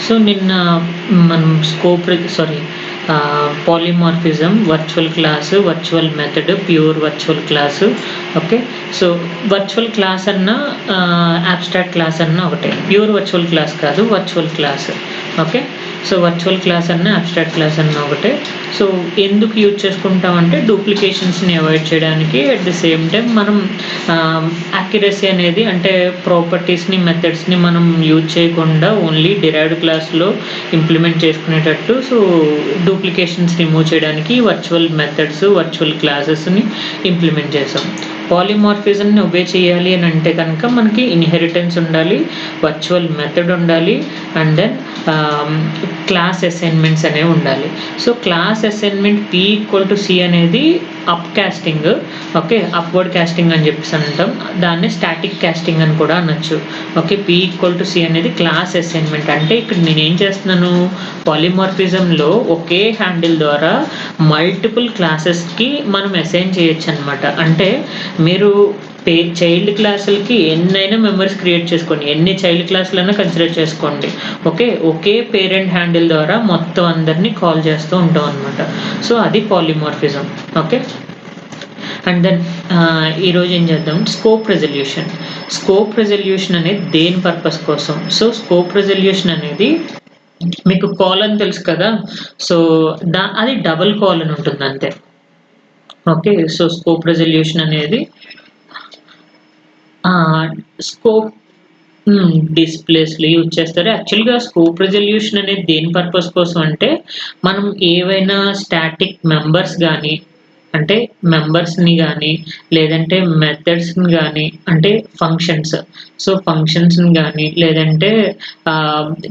So నిన్న మనం polymorphism, virtual class, virtual method, pure virtual class. Okay. So virtual class అన్నా abstract class అన్నా ఒకటే. ప్యూర్ వర్చువల్ క్లాస్ కాదు, virtual class. Okay. So virtual class అన్నా abstract class అన్నా ఒకటే. సో ఎందుకు యూజ్ చేసుకుంటామంటే డూప్లికేషన్స్ని అవాయిడ్ చేయడానికి, అట్ ది సేమ్ టైం మనం యాక్యురసీ అనేది అంటే ప్రాపర్టీస్ని, మెథడ్స్ని మనం యూజ్ చేయకుండా ఓన్లీ డిరైవ్డ్ క్లాస్లో ఇంప్లిమెంట్ చేసుకునేటట్టు సో డూప్లికేషన్స్ రిమూవ్ చేయడానికి వర్చువల్ మెథడ్స్, వర్చువల్ క్లాసెస్ని ఇంప్లిమెంట్ చేసాం. పాలిమార్ఫిజంని ఒబే చేయాలి అని అంటే కనుక మనకి ఇన్హెరిటెన్స్ ఉండాలి, వర్చువల్ మెథడ్ ఉండాలి, అండ్ దెన్ క్లాస్ అసైన్మెంట్స్ అనేవి ఉండాలి. సో క్లాస్ అసైన్మెంట్ P=C అనేది up casting. Okay, upward casting అని చెప్పేసి అంటాం. దాన్ని స్టాటిక్ కాస్టింగ్ అని కూడా అనొచ్చు. ఓకే, P=C అనేది క్లాస్ అసైన్మెంట్. అంటే ఇక్కడ నేను ఏం చేస్తున్నాను, పాలిమార్ఫిజంలో ఒకే హ్యాండిల్ ద్వారా మల్టిపుల్ క్లాసెస్కి మనం అసైన్ చేయొచ్చు అనమాట. అంటే మీరు చైల్డ్ క్లాసులకి ఎన్నైనా మెంబర్స్ క్రియేట్ చేసుకోండి, ఎన్ని చైల్డ్ క్లాసులైనా కన్సిడర్ చేసుకోండి. ఓకే, ఒకే పేరెంట్ హ్యాండిల్ ద్వారా మొత్తం అందరినీ కాల్ చేస్తూ ఉంటాం అనమాట. సో అది పాలిమార్ఫిజం. ఓకే, అండ్ దెన్ ఈరోజు ఏం చేద్దాం, స్కోప్ రెజల్యూషన్. స్కోప్ రెజల్యూషన్ అనేది దేని పర్పస్ కోసం? సో స్కోప్ రెజల్యూషన్ అనేది మీకు కాలన్ తెలుసు కదా, సో అది డబుల్ కాలన్ ఉంటుంది అంతే. ఓకే, సో స్కోప్ రెజల్యూషన్ అనేది స్కోప్ డిస్ప్లేస్లో యూజ్ చేస్తారు. యాక్చువల్గా స్కోప్ రెజల్యూషన్ అనేది దేని పర్పస్ కోసం అంటే మనం ఏవైనా స్టాటిక్ మెంబర్స్ కానీ అంటే మెంబర్స్ని కానీ లేదంటే మెథడ్స్ని కానీ అంటే ఫంక్షన్స్ని కానీ లేదంటే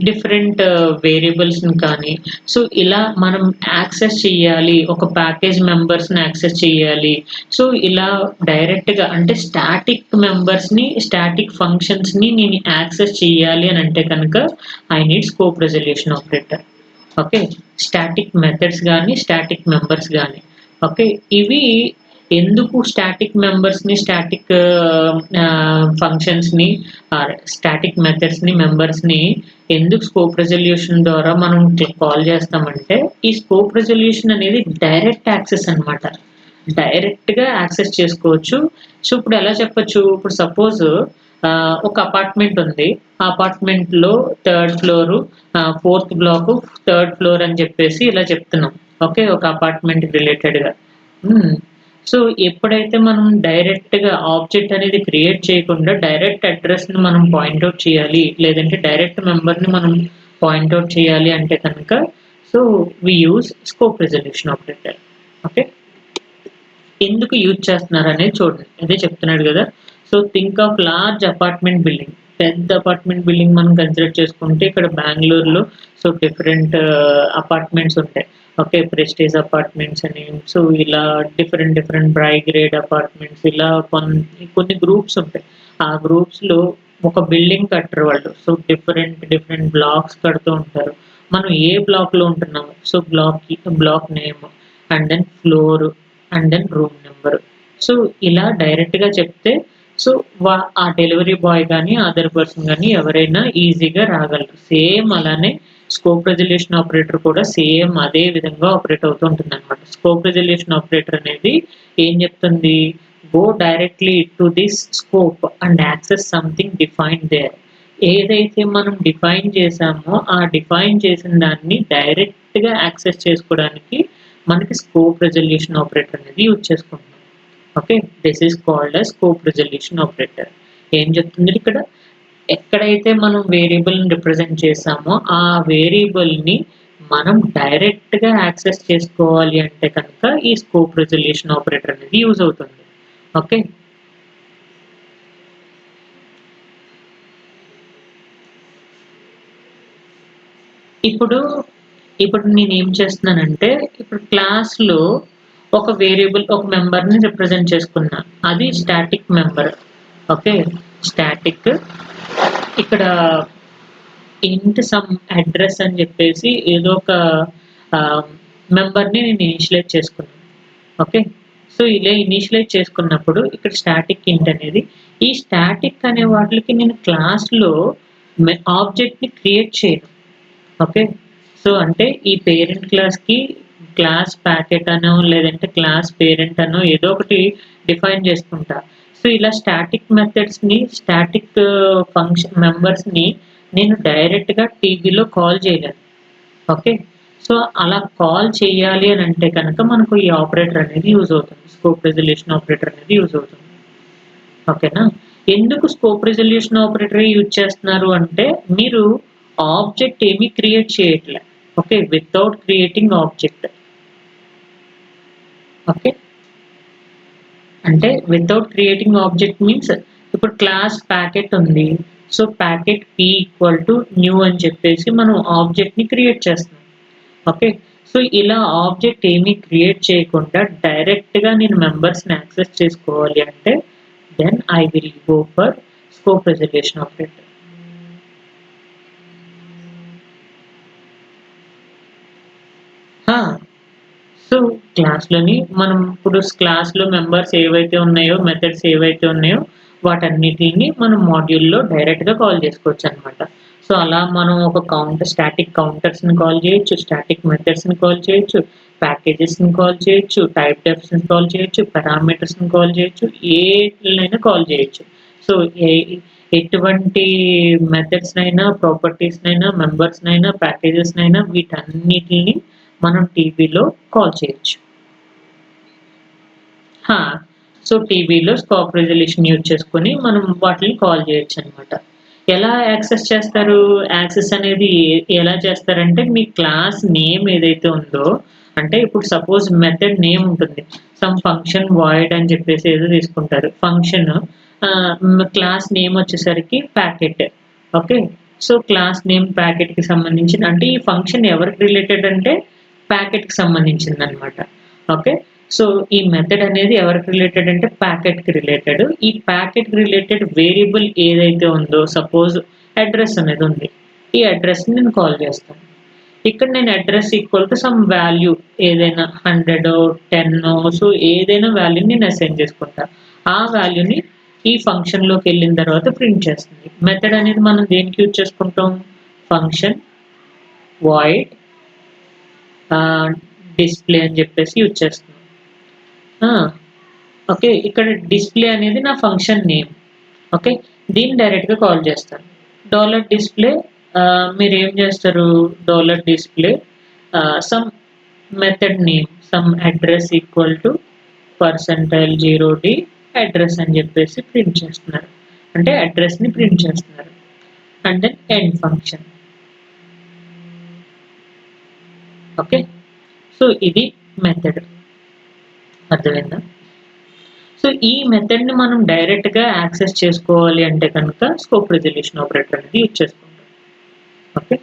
డిఫరెంట్ వేరియబుల్స్ని కానీ సో ఇలా మనం యాక్సెస్ చేయాలి, ఒక ప్యాకేజ్ మెంబర్స్ని యాక్సెస్ చేయాలి. సో ఇలా డైరెక్ట్గా అంటే స్టాటిక్ మెంబర్స్ని, స్టాటిక్ ఫంక్షన్స్ని నేను యాక్సెస్ చేయాలి అని అంటే కనుక I need scope resolution operator. Okay, static methods కానీ స్టాటిక్ మెంబర్స్ కానీ. ఓకే, ఇవి ఎందుకు స్టాటిక్ మెంబర్స్ని, స్టాటిక్ ఫంక్షన్స్ని, స్టాటిక్ మెథడ్స్ని, మెంబర్స్ని ఎందుకు స్కోప్ రెజల్యూషన్ ద్వారా మనం కాల్ చేస్తామంటే ఈ స్కోప్ రెజల్యూషన్ అనేది డైరెక్ట్ యాక్సెస్ అనమాట. డైరెక్ట్గా యాక్సెస్ చేసుకోవచ్చు. సో ఇప్పుడు ఎలా చెప్పచ్చు, ఇప్పుడు సపోజ్ ఒక అపార్ట్మెంట్ ఉంది, ఆ అపార్ట్మెంట్లో 3rd floor 4th black 3rd floor అని చెప్పేసి ఇలా చెప్తున్నాం. ఓకే, ఒక అపార్ట్మెంట్కి రిలేటెడ్గా. సో ఎప్పుడైతే మనం డైరెక్ట్గా ఆబ్జెక్ట్ అనేది క్రియేట్ చేయకుండా డైరెక్ట్ అడ్రస్ని మనం పాయింట్అవుట్ చేయాలి లేదంటే డైరెక్ట్ మెంబర్ని మనం పాయింట్అవుట్ చేయాలి అంటే కనుక so we use scope resolution operator. Okay, ఎందుకు యూజ్ చేస్తున్నారు అనేది చూడండి, అదే చెప్తున్నాడు కదా. So think of large apartment building, పెద్ద అపార్ట్మెంట్ బిల్డింగ్ మనం కన్సిడర్ చేసుకుంటే ఇక్కడ బెంగళూరులో సో డిఫరెంట్ అపార్ట్మెంట్స్ ఉంటాయి. ఓకే, ప్రెస్టేజ్ అపార్ట్మెంట్స్ అని, సో ఇలా డిఫరెంట్ బ్రై గ్రేడ్ అపార్ట్మెంట్స్, ఇలా కొన్ని గ్రూప్స్ ఉంటాయి. ఆ గ్రూప్స్లో ఒక బిల్డింగ్ కట్టరు వాళ్ళు. సో డిఫరెంట్ బ్లాక్స్ కడుతూ ఉంటారు. మనం ఏ బ్లాక్లో ఉంటున్నాము, so block name and then floor and then room number. So ఇలా డైరెక్ట్గా చెప్తే సో ఆ డెలివరీ బాయ్ కానీ అదర్ పర్సన్ కానీ ఎవరైనా ఈజీగా రాగలరు. సేమ్ అలానే స్కోప్ రెజల్యూషన్ ఆపరేటర్ కూడా సేమ్ అదే విధంగా ఆపరేట్ అవుతూ ఉంటుంది అనమాట. స్కోప్ రెజల్యూషన్ ఆపరేటర్ అనేది ఏం చెప్తుంది, go directly to this scope and access something defined there. ఏదైతే మనం డిఫైన్ చేసామో ఆ డిఫైన్ చేసిన దాన్ని డైరెక్ట్గా యాక్సెస్ చేసుకోవడానికి మనకి స్కోప్ రెజల్యూషన్ ఆపరేటర్ అనేది యూజ్ చేసుకుంటున్నాం. Okay, this is called as scope resolution operator. ఏం చెప్తుంది ఇక్కడ, ఎక్కడైతే మనం వేరియబుల్ని రిప్రజెంట్ చేసామో ఆ వేరియబుల్ని మనం డైరెక్ట్గా యాక్సెస్ చేసుకోవాలి అంటే కనుక ఈ స్కోప్ రెజల్యూషన్ ఆపరేటర్ అనేది యూజ్ అవుతుంది. ఓకే, ఇప్పుడు నేను ఏం చేస్తున్నానంటే ఇప్పుడు క్లాస్లో ఒక వేరియబుల్ ఒక మెంబర్ని రిప్రజెంట్ చేసుకున్నా, అది స్టాటిక్ మెంబర్. ఓకే, స్టాటిక్ ఇక్కడ ఇంట్ సమ్ అడ్రస్ అని చెప్పేసి ఏదో ఒక మెంబర్ని నేను ఇనిషియలైజ్ చేసుకున్నాను. ఓకే, సో ఇలా ఇనిషియలైజ్ చేసుకున్నప్పుడు ఇక్కడ స్టాటిక్ ఇంట్ అనేది, ఈ స్టాటిక్ అనే వాటికి నేను క్లాస్లో ఆబ్జెక్ట్ని క్రియేట్ చేయను. ఓకే. సో అంటే ఈ పేరెంట్ క్లాస్‌కి క్లాస్ ప్యాకెట్ అనో లేదంటే క్లాస్ పేరెంట్ అనో ఏదో ఒకటి డిఫైన్ చేసుకుంటా. సో ఇలా స్టాటిక్ మెథడ్స్‌ని స్టాటిక్ ఫంక్షన్ మెంబర్స్‌ని నేను డైరెక్ట్‌గా టీబీలో కాల్ చేయలేను. ఓకే. సో అలా కాల్ చేయాలి అని అంటే కనుక మనకు ఈ ఆపరేటర్ అనేది యూజ్ అవుతుంది. స్కోప్ రిజల్యూషన్ ఆపరేటర్ అనేది యూజ్ అవుతుంది. ఓకేనా? ఎందుకు స్కోప్ రిజల్యూషన్ ఆపరేటర్ యూజ్ చేస్తున్నారు అంటే, మీరు ఆబ్జెక్ట్ ఏమి క్రియేట్ చేయట్లే. Okay. Without creating object. Okay. అంటే వితౌట్ క్రియేటింగ్ ఆబ్జెక్ట్ మీన్స్ ఇప్పుడు క్లాస్ ప్యాకెట్ ఉంది. So packet P equal to new అని చెప్పేసి మనం ఆబ్జెక్ట్‌ని క్రియేట్ చేస్తున్నాం. ఓకే. సో ఇలా ఆబ్జెక్ట్ ఏమి క్రియేట్ చేయకుండా డైరెక్ట్‌గా నేను మెంబర్స్‌ని యాక్సెస్ చేసుకోవాలి అంటే then I will go for scope resolution operator. ఆ! సో క్లాస్‌లోని మనం ఇప్పుడు క్లాస్‌లో మెంబర్స్ ఏవైతే ఉన్నాయో, మెథడ్స్ ఏవైతే ఉన్నాయో వాటన్నిటిని మనం మాడ్యూల్‌లో డైరెక్ట్‌గా కాల్ చేసుకోవచ్చనమాట. సో అలా మనం ఒక స్టాటిక్ కౌంటర్స్‌ని కాల్ చేయొచ్చు, స్టాటిక్ మెథడ్స్‌ని కాల్ చేయొచ్చు, ప్యాకేజెస్‌ని కాల్ చేయొచ్చు, టైప్ డెఫ్స్‌ని కాల్ చేయొచ్చు, పారామీటర్స్‌ని కాల్ చేయొచ్చు, ఏటిలనైనా కాల్ చేయొచ్చు. సో ఏ ఎటువంటి మెథడ్స్‌నైనా, ప్రాపర్టీస్‌నైనా, మెంబర్స్‌నైనా, ప్యాకేజెస్‌నైనా వీటన్నిటిని మనం టీబీలో కాల్ చేయొచ్చు. హా! సో టీబీలో స్కోప్ రిజల్యూషన్ యూజ్ చేసుకొని మనం వాటిని కాల్ చేయొచ్చనమాట. ఎలా యాక్సెస్ చేస్తారు? యాక్సెస్ అనేది ఎలా చేస్తారంటే మీ క్లాస్ నేమ్ ఏదైతే ఉందో అంటే ఇప్పుడు సపోజ్ మెథడ్ నేమ్ ఉంటుంది. సమ్ ఫంక్షన్ వాయిడ్ అని చెప్పేసి ఏదో తీసుకుంటారు. ఫంక్షన్ క్లాస్ నేమ్ వచ్చేసరికి packet. Okay. So class name ప్యాకెట్‌కి సంబంధించిన అంటే ఈ ఫంక్షన్ ఎవరికి రిలేటెడ్ అంటే ప్యాకెట్‌కి సంబంధించిందనమాట. ఓకే. సో ఈ మెథడ్ అనేది ఎవరికి రిలేటెడ్ అంటే ప్యాకెట్‌కి రిలేటెడ్. ఈ ప్యాకెట్‌కి రిలేటెడ్ వేరియబుల్ ఏదైతే ఉందో సపోజ్ అడ్రెస్ అనేది ఉంది. ఈ అడ్రెస్‌ని నేను కాల్ చేస్తాను. ఇక్కడ నేను address equal to some value ఏదైనా 100 10 సో ఏదైనా వాల్యూని నేను అసైన్ చేసుకుంటా. ఆ వాల్యూని ఈ ఫంక్షన్‌లోకెళ్ళిన తర్వాత ప్రింట్ చేస్తుంది. మెథడ్ అనేది మనం దేనికి యూజ్ చేసుకుంటాం? ఫంక్షన్ వాయిడ్ ఆహ్, డిస్‌ప్లే అని చెప్పేసి యూజ్ చేస్తున్నాం. ఆ! ఓకే. ఇక్కడ డిస్‌ప్లే అనేది నా ఫంక్షన్ నేమ్. ఓకే. దీన్ని డైరెక్ట్‌గా కాల్ చేస్తాను. డాలర్ డిస్‌ప్లే మీరేం చేస్తారు? Dollar display some method name some address equal to percentile 0d address అని చెప్పేసి ప్రింట్ చేస్తున్నారు. అంటే అడ్రెస్‌ని ప్రింట్ చేస్తున్నారు. And then end function. Okay. So ఇది మెథడ్. అర్థమైందా? సో ఈ మెథడ్‌ని మనం డైరెక్ట్‌గా యాక్సెస్ చేసుకోవాలి అంటే కనుక స్కోప్ రిజల్యూషన్ ఆపరేటర్ అనేది యూజ్ చేసుకుంటాం. ఓకే.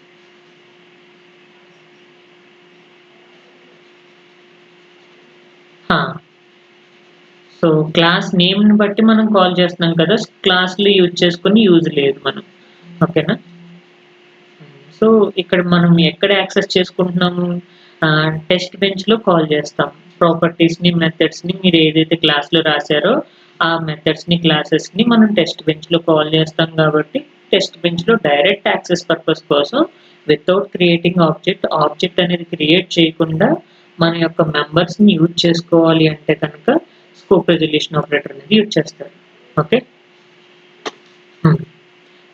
ఆ! సో క్లాస్ నేమ్‌ని బట్టి మనం కాల్ చేస్తున్నాం కదా! క్లాస్‌లు యూజ్ చేసుకొని యూజ్ లేదు మనం. ఓకేనా? సో ఇక్కడ మనం ఎక్కడ యాక్సెస్ చేసుకుంటున్నాము? టెస్ట్ బెంచ్‌లో కాల్ చేస్తాం. ప్రాపర్టీస్‌ని, మెథడ్స్‌ని మీరు ఏదైతే క్లాస్‌లో రాసారో ఆ మెథడ్స్‌ని, క్లాసెస్‌ని మనం టెస్ట్ బెంచ్‌లో కాల్ చేస్తాం కాబట్టి టెస్ట్ బెంచ్‌లో డైరెక్ట్ యాక్సెస్ పర్పస్ కోసం వితౌట్ క్రియేటింగ్ ఆబ్జెక్ట్, ఆబ్జెక్ట్ అనేది క్రియేట్ చేయకుండా మన యొక్క మెంబర్స్‌ని యూజ్ చేసుకోవాలి అంటే కనుక స్కోప్ రిజల్యూషన్ ఆపరేటర్ అనేది యూజ్ చేస్తారు. ఓకే. హ్మ్.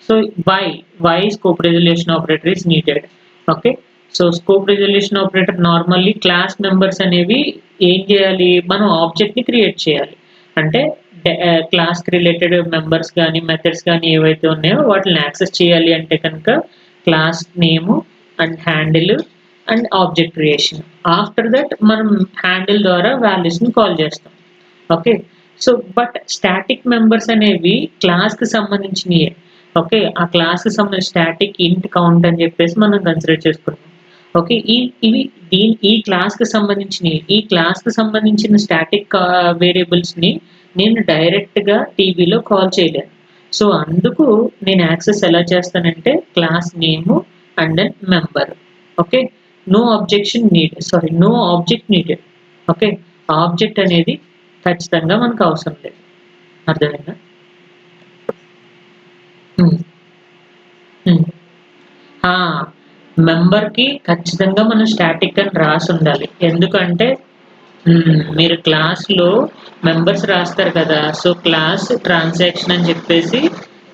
So why scope resolution operator is needed. Okay. So scope resolution operator normally class members అనేవి ఏం చేయాలి? మనం ఆబ్జెక్ట్ ని క్రియేట్ చేయాలి. అంటే క్లాస్‌కి రిలేటెడ్ మెంబర్స్ గాని, మెథడ్స్ గాని ఏవైతే ఉన్నాయో వాటిని యాక్సెస్ చేయాలి అంటే కనుక class name and handle and object creation. After that మనం హ్యాండిల్ ద్వారా వాల్యూస్‌ని కాల్ చేస్తాం. Okay. So but static members అనేవి క్లాస్‌కి సంబంధించినయే. ఓకే. ఆ క్లాస్‌కి సంబంధించి స్టాటిక్ ఇంట్ కౌంట్ అని చెప్పేసి మనం కన్సిడర్ చేసుకున్నాం. ఓకే. ఇవి ఈ క్లాస్‌కి సంబంధించినయి. ఈ క్లాస్‌కి సంబంధించిన స్టాటిక్ వేరియబుల్స్‌ని నేను డైరెక్ట్‌గా టీబీలో కాల్ చేయలేను. సో అందుకు నేను యాక్సెస్ ఎలా చేస్తానంటే class name and then member. Okay. No object needed. Okay. Object అనేది ఖచ్చితంగా మనకు అవసరం లేదు. అర్థమైందా? హ్మ్. హ్మ్. ఆ! మెంబర్కి ఖచ్చితంగా మనం స్టాటిక్ అని రాసి ఉండాలి. ఎందుకంటే మీరు క్లాస్‌లో మెంబర్స్ రాస్తారు కదా! సో, క్లాస్ ట్రాన్సాక్షన్ అని చెప్పేసి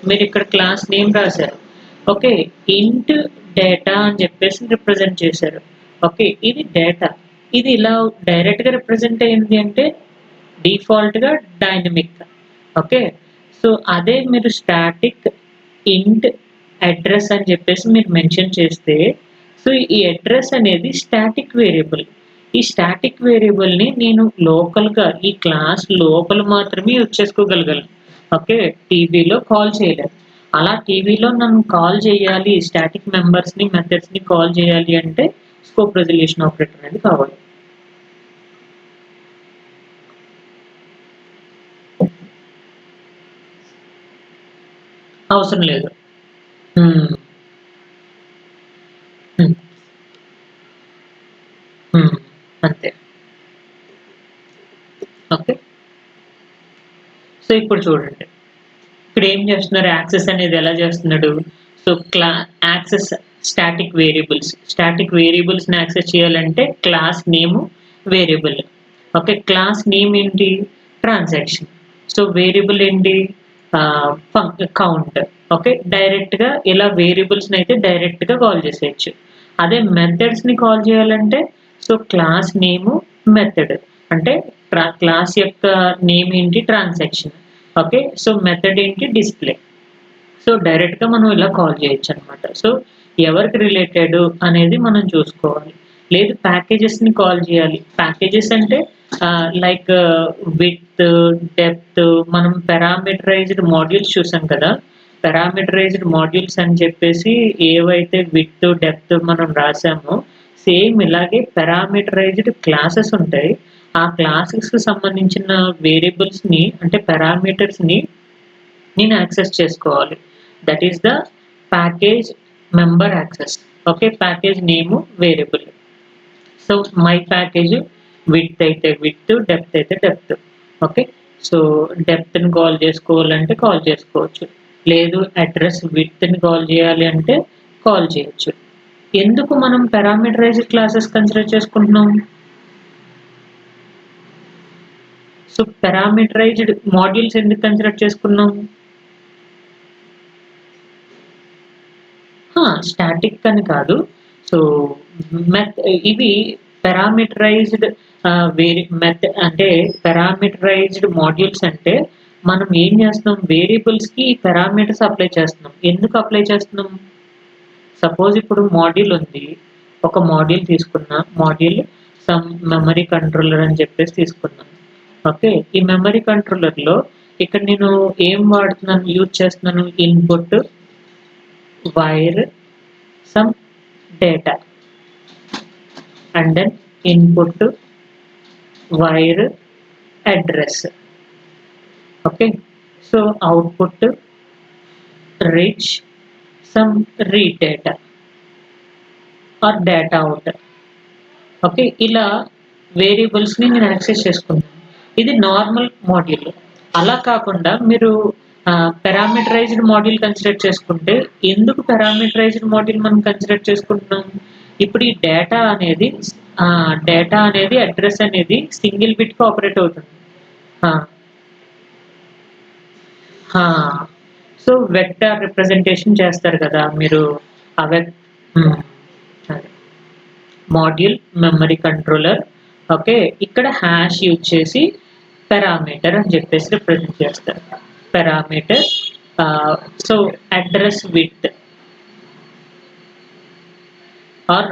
మీరు ఇక్కడ క్లాస్ నేమ్ రాశారు. ఓకే. ఇంట్ డేటా అని చెప్పేసి రిప్రజెంట్ చేశారు. ఓకే. ఇది డేటా. ఇది ఇలా డైరెక్ట్‌గా రిప్రజెంట్ అయింది అంటే డిఫాల్ట్‌గా డైనమిక్. ఓకే. సో, అదే మీరు స్టాటిక్ ఇంట్ అడ్రెస్ అని చెప్పేసి మీరు మెన్షన్ చేస్తే, సో, ఈ అడ్రెస్ అనేది స్టాటిక్ వేరియబుల్. ఈ స్టాటిక్ వేరియబుల్‌ని నేను లోకల్‌గా ఈ క్లాస్ లోపల మాత్రమే యూజ్ చేసుకోగలగలను. ఓకే. టీబీలో కాల్ చేయలేను. అలా టీబీలో నన్ను కాల్ చేయాలి, స్టాటిక్ మెంబర్స్‌ని, మెథడ్స్‌ని కాల్ చేయాలి అంటే స్కోప్ రెజల్యూషన్ ఆపరేటర్ అనేది కావాలి. అవసరం లేదు. హ్మ్. హ్మ్. హ్మ్. అంతే. ఓకే. సో, ఇప్పుడు చూడండి. ఇప్పుడేం చేస్తున్నారు యాక్సెస్ అనేది ఎలా చేస్తున్నాడు? So, access static variables. Static వేరియబుల్స్‌ని యాక్సెస్ చేయాలంటే class name variable. Okay. Class name ఏంటి? ట్రాన్సాక్షన్. సో, వేరియబుల్ ఏంటి? కౌంట్. ఓకే. డైరెక్ట్‌గా ఇలా వేరియబుల్స్‌నైతే డైరెక్ట్‌గా కాల్ చేసేయొచ్చు. అదే మెథడ్స్‌ని కాల్ చేయాలంటే సో, క్లాస్ నేము మెథడ్. అంటే క్లాస్ యొక్క నేమ్ ఏంటి? ట్రాన్సాక్షన్. ఓకే. సో, మెథడ్ ఏంటి? డిస్‌ప్లే. సో, డైరెక్ట్‌గా మనం ఇలా కాల్ చేయొచ్చనమాట. సో, ఎవరికి రిలేటెడ్ అనేది మనం చూసుకోవాలి. లేదు ప్యాకేజెస్‌ని కాల్ చేయాలి. ప్యాకేజెస్ అంటే లైక్ విడ్త్, డెప్త్ మనం పారామీటరైజ్డ్ మాడ్యూల్స్ చూసాం కదా! పారామీటరైజ్డ్ మాడ్యూల్స్ అని చెప్పేసి ఏవైతే విడ్త్, డెప్త్ మనం రాసామో సేమ్ ఇలాగే పారామీటరైజ్డ్ క్లాసెస్ ఉంటాయి. ఆ క్లాసెస్‌కి సంబంధించిన వేరియబుల్స్‌ని అంటే పారామీటర్స్‌ని నేను యాక్సెస్ చేసుకోవాలి. That is the package member access. Okay. Package name variable. So, my package width అయితే విడ్త్, డెప్త్ అయితే డెప్త్. ఓకే. సో, డెప్త్‌ని కాల్ చేసుకోవాలంటే కాల్ చేసుకోవచ్చు. లేదు అడ్రెస్ విడ్త్‌ని కాల్ చేయాలి అంటే కాల్ చేయొచ్చు. ఎందుకు మనం పారామీటరైజ్డ్ క్లాసెస్ కన్సిడర్ చేసుకుంటున్నాం? సో, పారామీటరైజ్డ్ మాడ్యూల్స్ ఎందుకు కన్సిడర్ చేసుకున్నాం? స్టాటిక్ అని కాదు. సో, మెథ్ ఇవి పారామీటరైజ్డ్ అంటే పారామీటరైజ్డ్ మాడ్యూల్స్ అంటే మనం ఏం చేస్తున్నాం వేరియబుల్స్‌కి పారామీటర్స్ అప్లై చేస్తున్నాం. ఎందుకు అప్లై చేస్తున్నాం? సపోజ్ ఇప్పుడు మాడ్యూల్ ఉంది. ఒక మాడ్యూల్ తీసుకున్నా. మాడ్యూల్ సమ్ మెమరీ కంట్రోలర్ అని చెప్పేసి తీసుకున్నాను. ఓకే. ఈ మెమరీ కంట్రోలర్‌లో ఇక్కడ నేను ఏం వాడుతున్నాను, యూజ్ చేస్తున్నాను input, wire, some data and then input, wire, address. Okay. So, output, reg, some read data or data out. Okay. ఇలా వేరియబుల్స్‌ని నేను యాక్సెస్ చేసుకున్నాను. ఇది నార్మల్ మాడ్యూల్. అలా కాకుండా మీరు పారామీటరైజ్డ్ మాడ్యూల్ కన్సిడర్ చేసుకుంటే ఎందుకు పారామీటరైజ్డ్ మాడ్యూల్ మనం కన్సిడర్ చేసుకుంటున్నాం? ఇప్పుడు ఈ డేటా అనేది అడ్రెస్ అనేది సింగిల్ బిట్‌కి ఆపరేట్ అవుతుంది. ఆ! ఆ! సో, వెక్టార్ రిప్రజెంటేషన్ చేస్తారు కదా! మీరు ఆ వెక్ హ్మ్. అదే. Module, memory controller okay. ఇక్కడ హాష్ యూజ్ చేసి పారామీటర్ అని చెప్పేసి రిప్రజెంట్ చేస్తారు. Parameter ah, so, address width or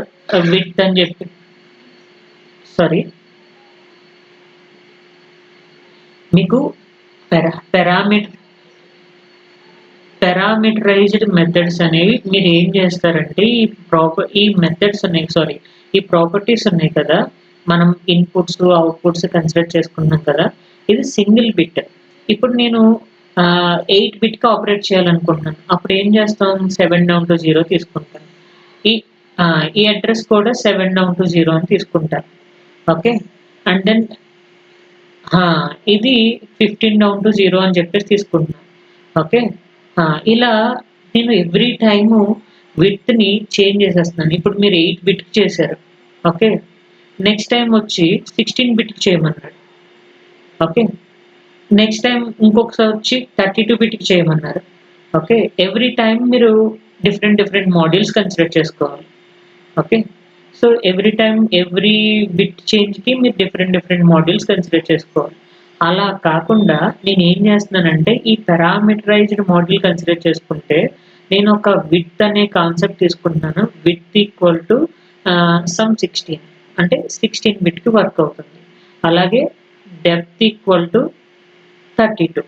width అని చెప్పి సారీ మీకు పారామీటర్ పారామీటరైజ్డ్ మెథడ్స్ అనేవి మీరు ఏం చేస్తారంటే ఈ మెథడ్స్ ఉన్నాయి సారీ ఈ ప్రాపర్టీస్ ఉన్నాయి కదా! మనం ఇన్‌పుట్స్, అవుట్‌పుట్స్ కన్సిడర్ చేసుకున్నాం కదా! ఇది సింగిల్ బిట్. ఇప్పుడు నేను 8 బిట్‌కి ఆపరేట్ చేయాలనుకుంటున్నాను. అప్పుడు ఏం చేస్తాం 7 డౌన్ టు 0 తీసుకుంటాను. ఈ ఈ అడ్రెస్ కూడా 7 డౌన్ టు 0 అని తీసుకుంటాను. ఓకే. అండ్ దెన్ ఆ! ఇది 15 డౌన్ టు 0 అని చెప్పేసి తీసుకుంటున్నాను. ఓకే. ఇలా నేను ఎవ్రీ టైము విడ్త్ ని చేంజ్ చేసేస్తున్నాను. ఇప్పుడు మీరు 8 బిట్ చేశారు. ఓకే. నెక్స్ట్ టైం వచ్చి 16 బిట్ చేయమన్నాడు. ఓకే. నెక్స్ట్ టైం ఇంకొకసారి వచ్చి 32 బిట్ చేయమన్నారు. ఓకే. ఎవ్రీ టైమ్ మీరు డిఫరెంట్ మాడ్యూల్స్ కన్సిడర్ చేసుకోవాలి. Okay. So every time every bit చేంజ్‌కి మీరు డిఫరెంట్ మాడ్యూల్స్ కన్సిడర్ చేసుకోవాలి. అలా కాకుండా నేనేం చేస్తున్నానంటే ఈ పారామీటరైజ్డ్ మాడ్యూల్ కన్సిడర్ చేసుకుంటే నేను ఒక విడ్త్ అనే కాన్సెప్ట్ తీసుకుంటున్నాను. విడ్త్ ఈక్వల్ టు సమ్ 16 అంటే 16 బిట్‌కి వర్క్ అవుతుంది. అలాగే డెప్త్ ఈక్వల్ టు 32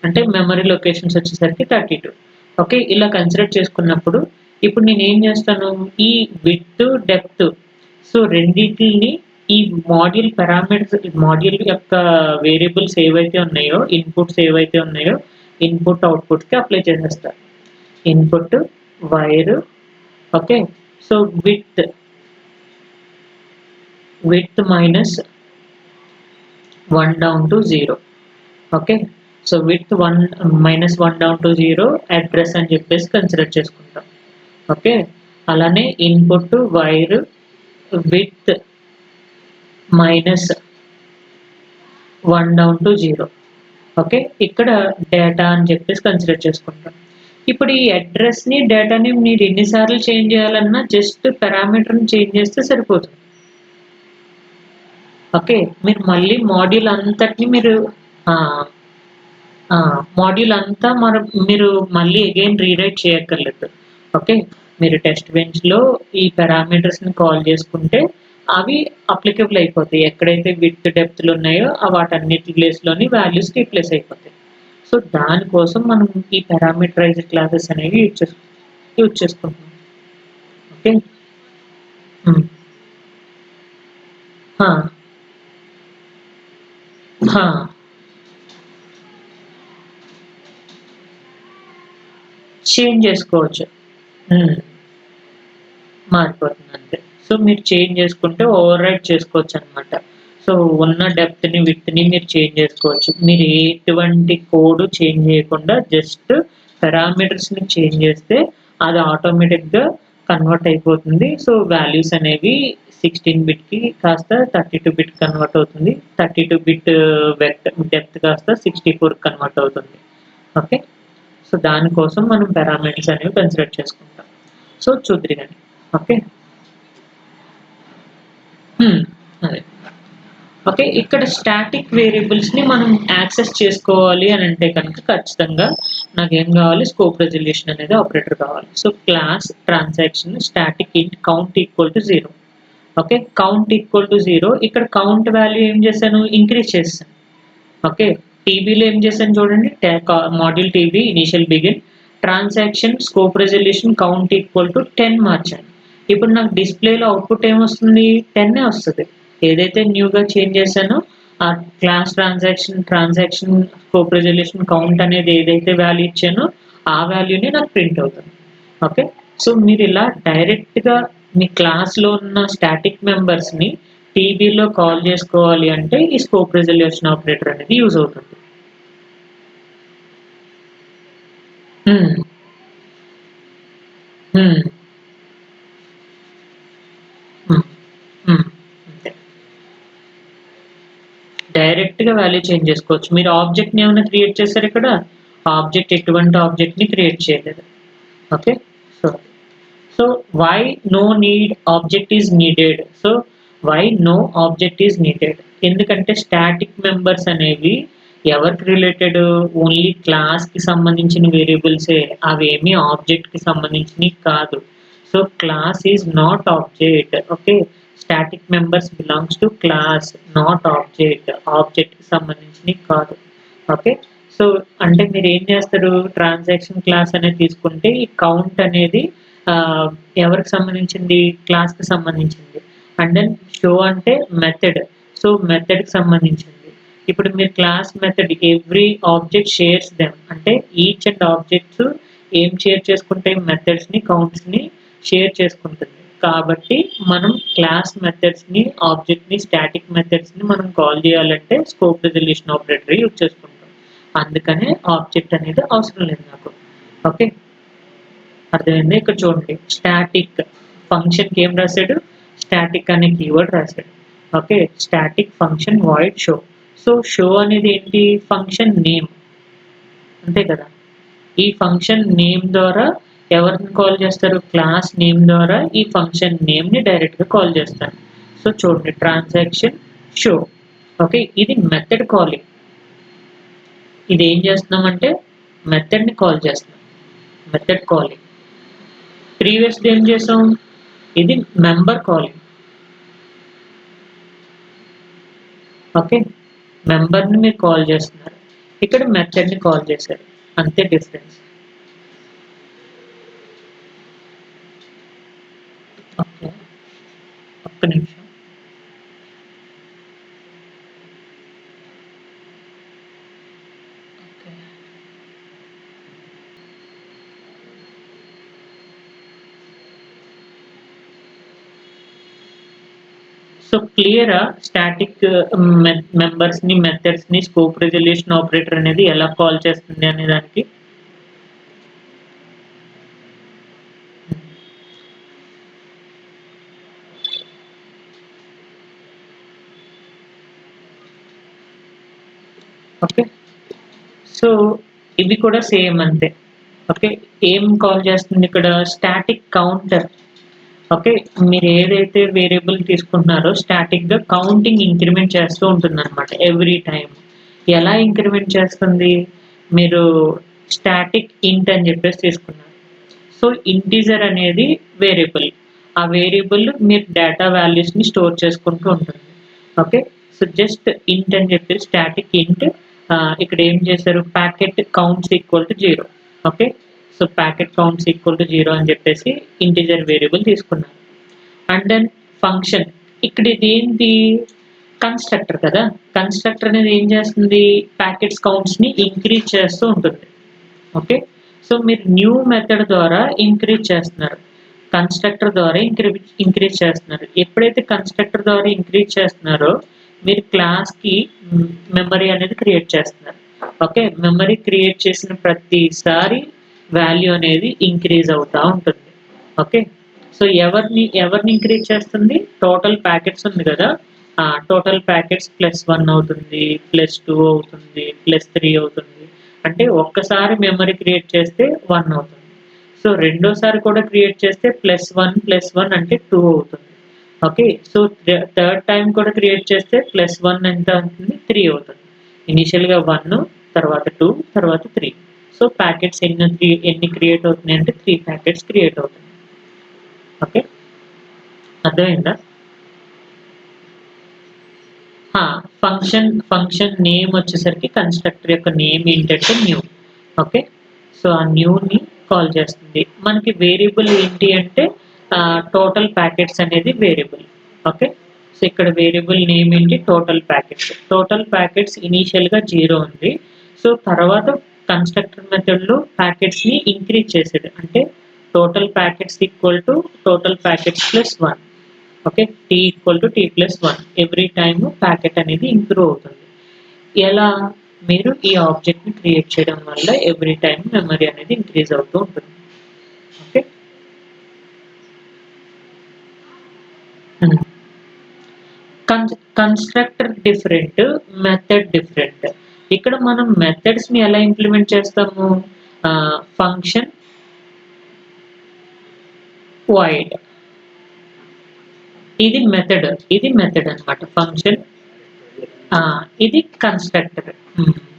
అంటే మెమరీ లొకేషన్స్ వచ్చేసరికి 32. ఓకే. ఇలా కన్సిడర్ చేసుకున్నప్పుడు ఇప్పుడు నేనేం చేస్తాను, ఈ విడ్త్, డెప్త్ సో రెండిటిని ఈ మాడ్యూల్ పారామీటర్స్ మాడ్యూల్ యొక్క వేరియబుల్స్ ఏవైతే ఉన్నాయో, ఇన్‌పుట్స్ ఏవైతే ఉన్నాయో, ఇన్‌పుట్, అవుట్‌పుట్‌కి అప్లై చేసేస్తా. Input, wire okay. So width minus 1 down to 0 okay. So width 1 minus 1 down to 0 address అని చెప్పేసి కన్సిడర్ చేసుకుంటాం. ఓకే. అలానే input, wire width minus 1 down to 0 okay. ఇక్కడ డేటా అని చెప్పేసి కన్సిడర్ చేసుకుంటాం. ఇప్పుడు ఈ అడ్రస్‌ని, డేటాని మీరు ఎన్ని సార్లు చేంజ్ చేయాలన్నా జస్ట్ పారామీటర్‌ని చేంజ్ చేస్తే సరిపోతుంది. ఓకే. మీరు మళ్ళీ మాడ్యూల్ అంతటిని మీరు ఆ! ఆ! మాడ్యూల్ అంతా మీరు మళ్ళీ అగైన్ రీరైట్ చేయక్కర్లేదు. ఓకే. మీరు టెస్ట్ బెంచ్‌లో ఈ పారామీటర్స్‌ని కాల్ చేసుకుంటే అవి అప్లికబుల్ అయిపోతాయి. ఎక్కడైతే విడ్త్, డెప్త్‌లు ఉన్నాయో వాటన్నిటి ప్లేస్‌లోని వాల్యూస్ రీప్లేస్ అయిపోతాయి. సో దానికోసం మనం ఈ పారామీటరైజ్డ్ క్లాసెస్ అనేవి యూజ్ చేసుకుంటున్నాం. ఓకే. హ్మ్. ఆ! ఆ! చేంజ్ చేసుకోవచ్చు. హ్మ్. మారిపోతుంది అంతే. సో మీరు చేంజ్ చేసుకుంటే ఓవర్ రైట్ చేసుకోవచ్చనమాట. సో ఉన్న డెప్త్‌ని, విడ్త్‌ని మీరు చేంజ్ చేసుకోవచ్చు. మీరు ఎటువంటి కోడ్ చేంజ్ చేయకుండా జస్ట్ పారామీటర్స్‌ని చేంజ్ చేస్తే అది ఆటోమేటిక్‌గా కన్వర్ట్ అయిపోతుంది. సో వాల్యూస్ అనేవి 16 బిట్‌కి కాస్త 32 బిట్ కన్వర్ట్ అవుతుంది. 32 బిట్ డెప్త్ కాస్త 64కి కన్వర్ట్ అవుతుంది. ఓకే. సో దానికోసం మనం పారామీటర్స్ అనేవి కన్సిడర్ చేసుకుంటాం. సో చూద్దురు గాని. ఓకే. హ్మ్. అదే. ఓకే. ఇక్కడ స్టాటిక్ వేరియబుల్స్‌ని మనం యాక్సెస్ చేసుకోవాలి అనంటే కనుక ఖచ్చితంగా నాకేం గావాలి స్కోప్ రెజల్యూషన్ అనేది ఆపరేటర్ కావాలి. సో క్లాస్ ట్రాన్సాక్షన్ స్టాటిక్ ఇంట్ count equal to 0 okay. Count equal to 0 ఇక్కడ కౌంట్ వాల్యూ ఏం చేశాను ఇంక్రీజ్ చేసేసాను. ఓకే. టీబీలో ఏం చేశాను చూడండి module TB initial begin transaction scope resolution count equal to 10 మార్చాను. ఇప్పుడు నాకు డిస్‌ప్లేలో అవుట్‌పుట్ ఏమొస్తుంది? 10 వస్తది. ఏదైతే న్యూగా చేంజ్ చేశానో ఆ class transaction scope resolution count అనేది ఏదైతే వాల్యూ ఇచ్చానో ఆ వాల్యూనే నాకు ప్రింట్ అవుతుంది. ఓకే. సో మీరిలా డైరెక్ట్‌గా మీ క్లాస్‌లో ఉన్న స్టాటిక్ మెంబర్స్‌ని టీబీలో కాల్ చేసుకోవాలి అంటే ఈ స్కోప్ రెజల్యూషన్ ఆపరేటర్ అనేది యూజ్ అవుతుంది. హ్మ్. హ్మ్. హ్మ్. హ్మ్. అంతే. డైరెక్ట్‌గా వాల్యూ చేంజ్ చేసుకోవచ్చు. మీరు ఆబ్జెక్ట్‌ని ఏమైనా క్రియేట్ చేసారా ఇక్కడ? ఎటువంటి ఆబ్జెక్ట్‌ని క్రియేట్ చేయలేదు. Okay. So, so why no need object is needed. So why no object is needed. ఎందుకంటే స్టాటిక్ మెంబర్స్ అనేవి ఎవరికి రిలేటెడ్ ఓన్లీ క్లాస్‌కి సంబంధించిన వేరియబుల్సే. అవేమీ ఆబ్జెక్ట్‌కి సంబంధించినవి కాదు. So class is not object. Okay. Static members belongs to class not object. ఆబ్జెక్ట్‌కి సంబంధించినవి కాదు. ఓకే. సో అంటే మీరేం చేస్తారు ట్రాన్సాక్షన్ క్లాస్ అనేది తీసుకుంటే ఈ కౌంట్ అనేది ఆహ్, ఎవరికి సంబంధించింది? క్లాస్‌కి సంబంధించింది. అండ్ దెన్ షో అంటే మెథడ్. సో మెథడ్‌కి సంబంధించింది. ఇప్పుడు మీరు class method every object shares them అంటే ఈచ్ అండ్ ఆబ్జెక్ట్స్ ఏం షేర్ చేసుకుంటాయి మెథడ్స్‌ని, కౌంట్స్‌ని షేర్ చేసుకుంటుంది. కాబట్టి మనం క్లాస్ మెథడ్స్‌ని, ఆబ్జెక్ట్‌ని, స్టాటిక్ మెథడ్స్‌ని మనం కాల్ చేయాలంటే స్కోప్ రిజల్యూషన్ ఆపరేటర్ యూజ్ చేసుకుంటాం. అందుకనే ఆబ్జెక్ట్ అనేది అవసరం లేదు నాకు. ఓకే. అర్థమైంది. ఇక్కడ చూడండి స్టాటిక్ ఫంక్షన్కి ఏం రాశాడు, స్టాటిక్ అనే కీవర్డ్ రాశాడు. Okay, static function void show. So show అనేది ఏంటి, ఫంక్షన్ నేమ్, అంతే కదా. ఈ ఫంక్షన్ నేమ్ ద్వారా ఎవరిని కాల్ చేస్తారు, క్లాస్ నేమ్ ద్వారా ఈ ఫంక్షన్ నేమ్ ని డైరెక్ట్ గా కాల్ చేస్తారు. సో చూడండి ట్రాన్సాక్షన్ షో. ఓకే, ఇది మెథడ్ కాలింగ్. ఇది ఏం చేస్తున్నామంటే మెథడ్ ని కాల్ చేస్తున్నాం, మెథడ్ కాలింగ్. ప్రీవియస్ ఏం చేసాం, ఇది మెంబర్ కాలింగ్. ఓకే, మెంబర్ ని మీరు కాల్ చేస్తున్నారు, ఇక్కడ మెథడ్ ని కాల్ చేశారు, అంతే డిఫరెన్స్. ఓకే, ఒక్క నిమిషం. సో క్లియరా స్టాటిక్ మెంబర్స్ ని, మెథడ్స్ ని స్కోప్ రిజల్యూషన్ ఆపరేటర్ అనేది ఎలా కాల్ చేస్తుంది అనే దానికి. ఓకే, సో ఇవి కూడా సేమ్ అంతే. ఓకే, ఏం కాల్ చేస్తుంది ఇక్కడ, స్టాటిక్ కౌంటర్. ఓకే, మీరు ఏదైతే వేరియబుల్ తీసుకుంటున్నారో స్టాటిక్ గా కౌంటింగ్ ఇంక్రిమెంట్ చేస్తూ ఉంటుంది అనమాట ఎవ్రీ టైం. ఎలా ఇంక్రిమెంట్ చేస్తుంది, మీరు స్టాటిక్ ఇంట్ అని చెప్పేసి తీసుకున్నారు. సో ఇంటీజర్ అనేది వేరియబుల్, ఆ వేరియబుల్ మీరు డేటా వాల్యూస్ ని స్టోర్ చేసుకుంటూ ఉంటుంది. ఓకే, సో జస్ట్ ఇంట్ అని చెప్పేసి స్టాటిక్ ఇంట్. ఇక్కడ ఏం చేశారు, packet counts equal to 0. Okay, so packet counts equal to 0 అని చెప్పేసి ఇంటీజర్ వేరియబుల్ తీసుకున్నారు. అండ్ దెన్ ఫంక్షన్, ఇక్కడ ఇది ఏంటి, కన్స్ట్రక్టర్ కదా. కన్స్ట్రక్టర్ అనేది ఏం చేస్తుంది, ప్యాకెట్స్ కౌంట్స్ ని ఇంక్రీజ్ చేస్తూ ఉంటుంది. ఓకే, సో మీరు న్యూ మెథడ్ ద్వారా ఇంక్రీజ్ చేస్తున్నారు, కన్స్ట్రక్టర్ ద్వారా ఇంక్రీజ్ చేస్తున్నారు. ఎప్పుడైతే కన్స్ట్రక్టర్ ద్వారా ఇంక్రీజ్ చేస్తున్నారో మీరు క్లాస్ కి మెమరీ అనేది క్రియేట్ చేస్తున్నారు. ఓకే, మెమరీ క్రియేట్ చేసిన ప్రతిసారి వాల్యూ అనేది ఇంక్రీజ్ అవుతూ ఉంటుంది. ఓకే, సో ఎవరిని ఇంక్రీజ్ చేస్తుంది, టోటల్ ప్యాకెట్స్ ఉంది కదా, టోటల్ ప్యాకెట్స్ +1 అవుతుంది, +2 అవుతుంది, +3 అవుతుంది. అంటే ఒక్కసారి మెమరీ క్రియేట్ చేస్తే 1 అవుతుంది. సో రెండోసారి కూడా క్రియేట్ చేస్తే +1 అంటే 2 అవుతుంది. ఓకే, సో థర్డ్ టైం కూడా క్రియేట్ చేస్తే +1 ఎంత అవుతుంది, 3 అవుతుంది. ఇనిషియల్ గా 1, తర్వాత 2, తర్వాత 3. సో ప్యాకెట్స్ ఎన్ని క్రియేట్ అవుతున్నాయి అంటే 3 ప్యాకెట్స్ క్రియేట్ అవుతుంది. ఓకే, అర్థమైందా. ఫంక్షన్ నేమ్ వచ్చేసరికి కన్స్ట్రక్టర్ యొక్క నేమ్ ఏంటంటే న్యూ. ఓకే, సో ఆ న్యూని కాల్ చేస్తుంది. మనకి వేరియబుల్ ఏంటి అంటే టోటల్ ప్యాకెట్స్ అనేది వేరియబుల్. ఓకే, సో ఇక్కడ వేరియబుల్ నేమ్ ఏంటి, total packets. Total packets initial గా 0 ఉంది. సో తర్వాత కన్స్ట్రక్టర్ మెథడ్ లో ప్యాకెట్స్ ని ఇంక్రీజ్ చేసేది, అంటే total packets equal to total packets +1. Okay, t equal to t+1 every time packet అనేది ఇంప్రూవ్ అవుతుంది. ఎలా, మీరు ఈ ఆబ్జెక్ట్ ని క్రియేట్ చేయడం వల్ల ఎవ్రీ టైమ్ మెమరీ అనేది ఇంక్రీజ్ అవుతూ ఉంటుంది. Okay, constructor different, method different. ఇక్కడ మనం మెథడ్స్ ని ఎలా ఇంప్లిమెంట్ చేస్తాము, ఫంక్షన్ వాయిడ్, ఇది మెథడ్ అన్నమాట. ఫంక్షన్ ఇది constructor.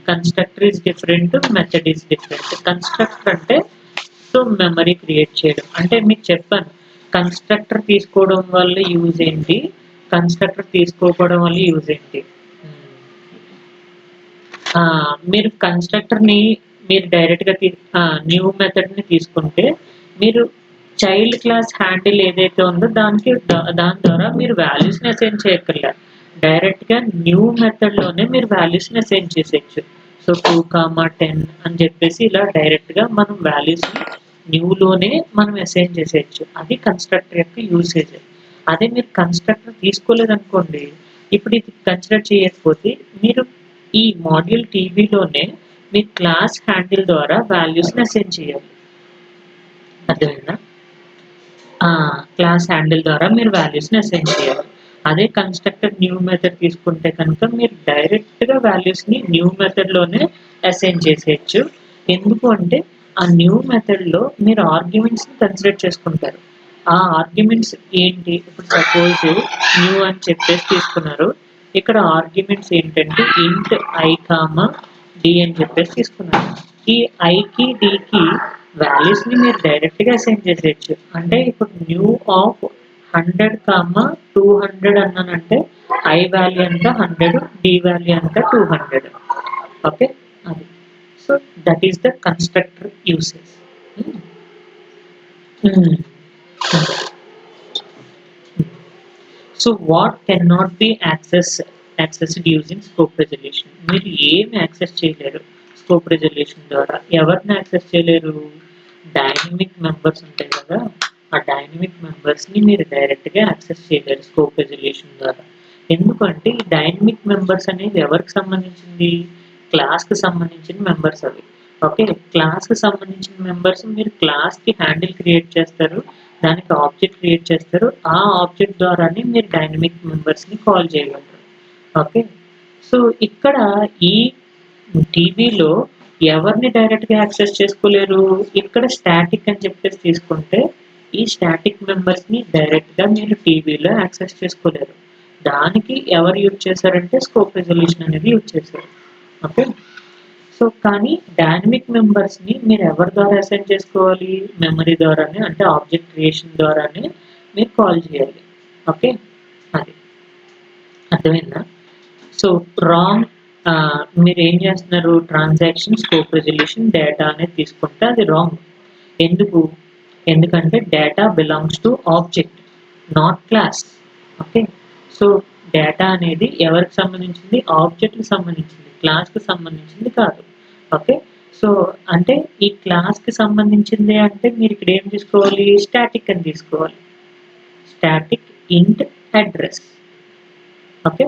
Constructor is different, method is different. Constructor అంటే సో మెమరీ క్రియేట్ చేయడం, అంటే మీకు చెప్పాను కన్స్ట్రక్టర్ తీసుకోవడం వల్ల యూజ్ ఏంటి, కన్స్ట్రక్టర్ తీసుకోకపోవడం వల్ల యూజ్ ఏంటి. మీరు కన్స్ట్రక్టర్ ని మీరు డైరెక్ట్ గా న్యూ మెథడ్ ని తీసుకుంటే మీరు చైల్డ్ క్లాస్ హ్యాండిల్ ఏదైతే ఉందో దాని ద్వారా మీరు వాల్యూస్ ని అసైన్ చేయక్కర్లే, డైరెక్ట్ గా న్యూ మెథడ్ లోనే మీరు వాల్యూస్ ని అసైన్ చేసేయచ్చు. సో 2, 10 అని చెప్పేసి ఇలా డైరెక్ట్ గా మనం వాల్యూస్ ని న్యూ లోనే మనం అసైన్ చేసేయచ్చు. అది కన్స్ట్రక్టర్ యొక్క యూసేజ్. అదే మీరు కన్స్ట్రక్టర్ తీసుకోలేదనుకోండి, ఇప్పుడు ఇది కన్సిడర్ చేయకపోతే మీరు ఈ మాడ్యూల్ టీబీలోనే మీ క్లాస్ హ్యాండిల్ ద్వారా వాల్యూస్ ని అసైన్ చేయాలి. అర్థమైందా? క్లాస్ హ్యాండిల్ ద్వారా మీరు వాల్యూస్ని అసైన్ చేయాలి. అదే కన్స్ట్రక్టర్ న్యూ మెథడ్ తీసుకుంటే కనుక మీరు డైరెక్ట్గా వాల్యూస్ని న్యూ మెథడ్లోనే అసైన్ చేసేయచ్చు. ఎందుకు అంటే ఆ న్యూ మెథడ్లో మీరు ఆర్గ్యుమెంట్స్ని కన్సిడర్ చేసుకుంటారు. ఆ ఆర్గ్యుమెంట్స్ ఏంటి? ఇప్పుడు సపోజ్ న్యూ అని చెప్పేసి తీసుకున్నారు. ఇక్కడ ఆర్గ్యుమెంట్స్ ఏంటంటే ఇంట్ ఐ కామా డి అని చెప్పేసి తీసుకున్నారు. ఈ ఐకి డికి వాల్యూస్ని మీరు డైరెక్ట్గా అసైన్ చేసేయచ్చు. అంటే ఇప్పుడు న్యూ ఆఫ్ 100 కామా 200 అన్నానంటే ఐ వాల్యూ ఎంత 100, డి వాల్యూ ఎంత 200. ఓకే, అది. So that is the constructor usage. So what can not be accessed using scope resolution? మీరు ఏమి యాక్సెస్ చేయలేరు స్కోప్ రెజల్యూషన్ ద్వారా. ఎవరిని యాక్సెస్ చేయలేరు? డైనమిక్ మెంబర్స్ ఉంటాయి కదా, ఆ డైనమిక్ మెంబర్స్ని మీరు డైరెక్ట్గా యాక్సెస్ చేయలేరు స్కోప్ రెజల్యూషన్ ద్వారా. ఎందుకంటే ఈ డైనమిక్ మెంబర్స్ అనేది ఎవరికి సంబంధించింది? క్లాస్కి సంబంధించిన మెంబర్స్ అవి. ఓకే, క్లాస్కి సంబంధించిన మెంబర్స్ మీరు క్లాస్కి హ్యాండిల్ క్రియేట్ చేస్తారు, దానికి ఆబ్జెక్ట్ క్రియేట్ చేస్తారు. ఆ ఆబ్జెక్ట్ ద్వారానే మీరు డైనమిక్ మెంబర్స్ని కాల్ చేయగలరు. ఓకే, సో ఇక్కడ ఈ టీవీలో ఎవరిని డైరెక్ట్గా యాక్సెస్ చేసుకోలేరు? ఇక్కడ స్టాటిక్ అని చెప్పేసి తీసుకుంటే ఈ స్టాటిక్ మెంబర్స్ని డైరెక్ట్గా మీరు టీవీలో యాక్సెస్ చేసుకోలేరు. దానికి ఎవరు యూజ్ చేశారంటే స్కోప్ రెజల్యూషన్ అనేది యూజ్ చేశారు. ఓకే, సో కానీ డైనమిక్ మెంబర్స్ని మీరు ఎవరి ద్వారా అసైన్ చేసుకోవాలి? మెమరీ ద్వారానే, అంటే ఆబ్జెక్ట్ క్రియేషన్ ద్వారానే మీరు కాల్ చేయాలి. ఓకే, అది అర్థమైందా? సో రాంగ్ మీరు ఏం చేస్తున్నారు? ట్రాన్సాక్షన్ స్కోప్ రెజల్యూషన్ డేటా అనేది తీసుకుంటే అది రాంగ్. ఎందుకంటే data belongs to object, not class. Okay, so data అనేది ఎవరికి సంబంధించింది? ఆబ్జెక్ట్కి సంబంధించింది, క్లాస్కి సంబంధించింది కాదు. ఓకే, సో అంటే ఈ క్లాస్కి సంబంధించింది అంటే మీరు ఇక్కడ ఏం తీసుకోవాలి? స్టాటిక్ అని తీసుకోవాలి. స్టాటిక్ ఇంట్ అడ్రస్. ఓకే,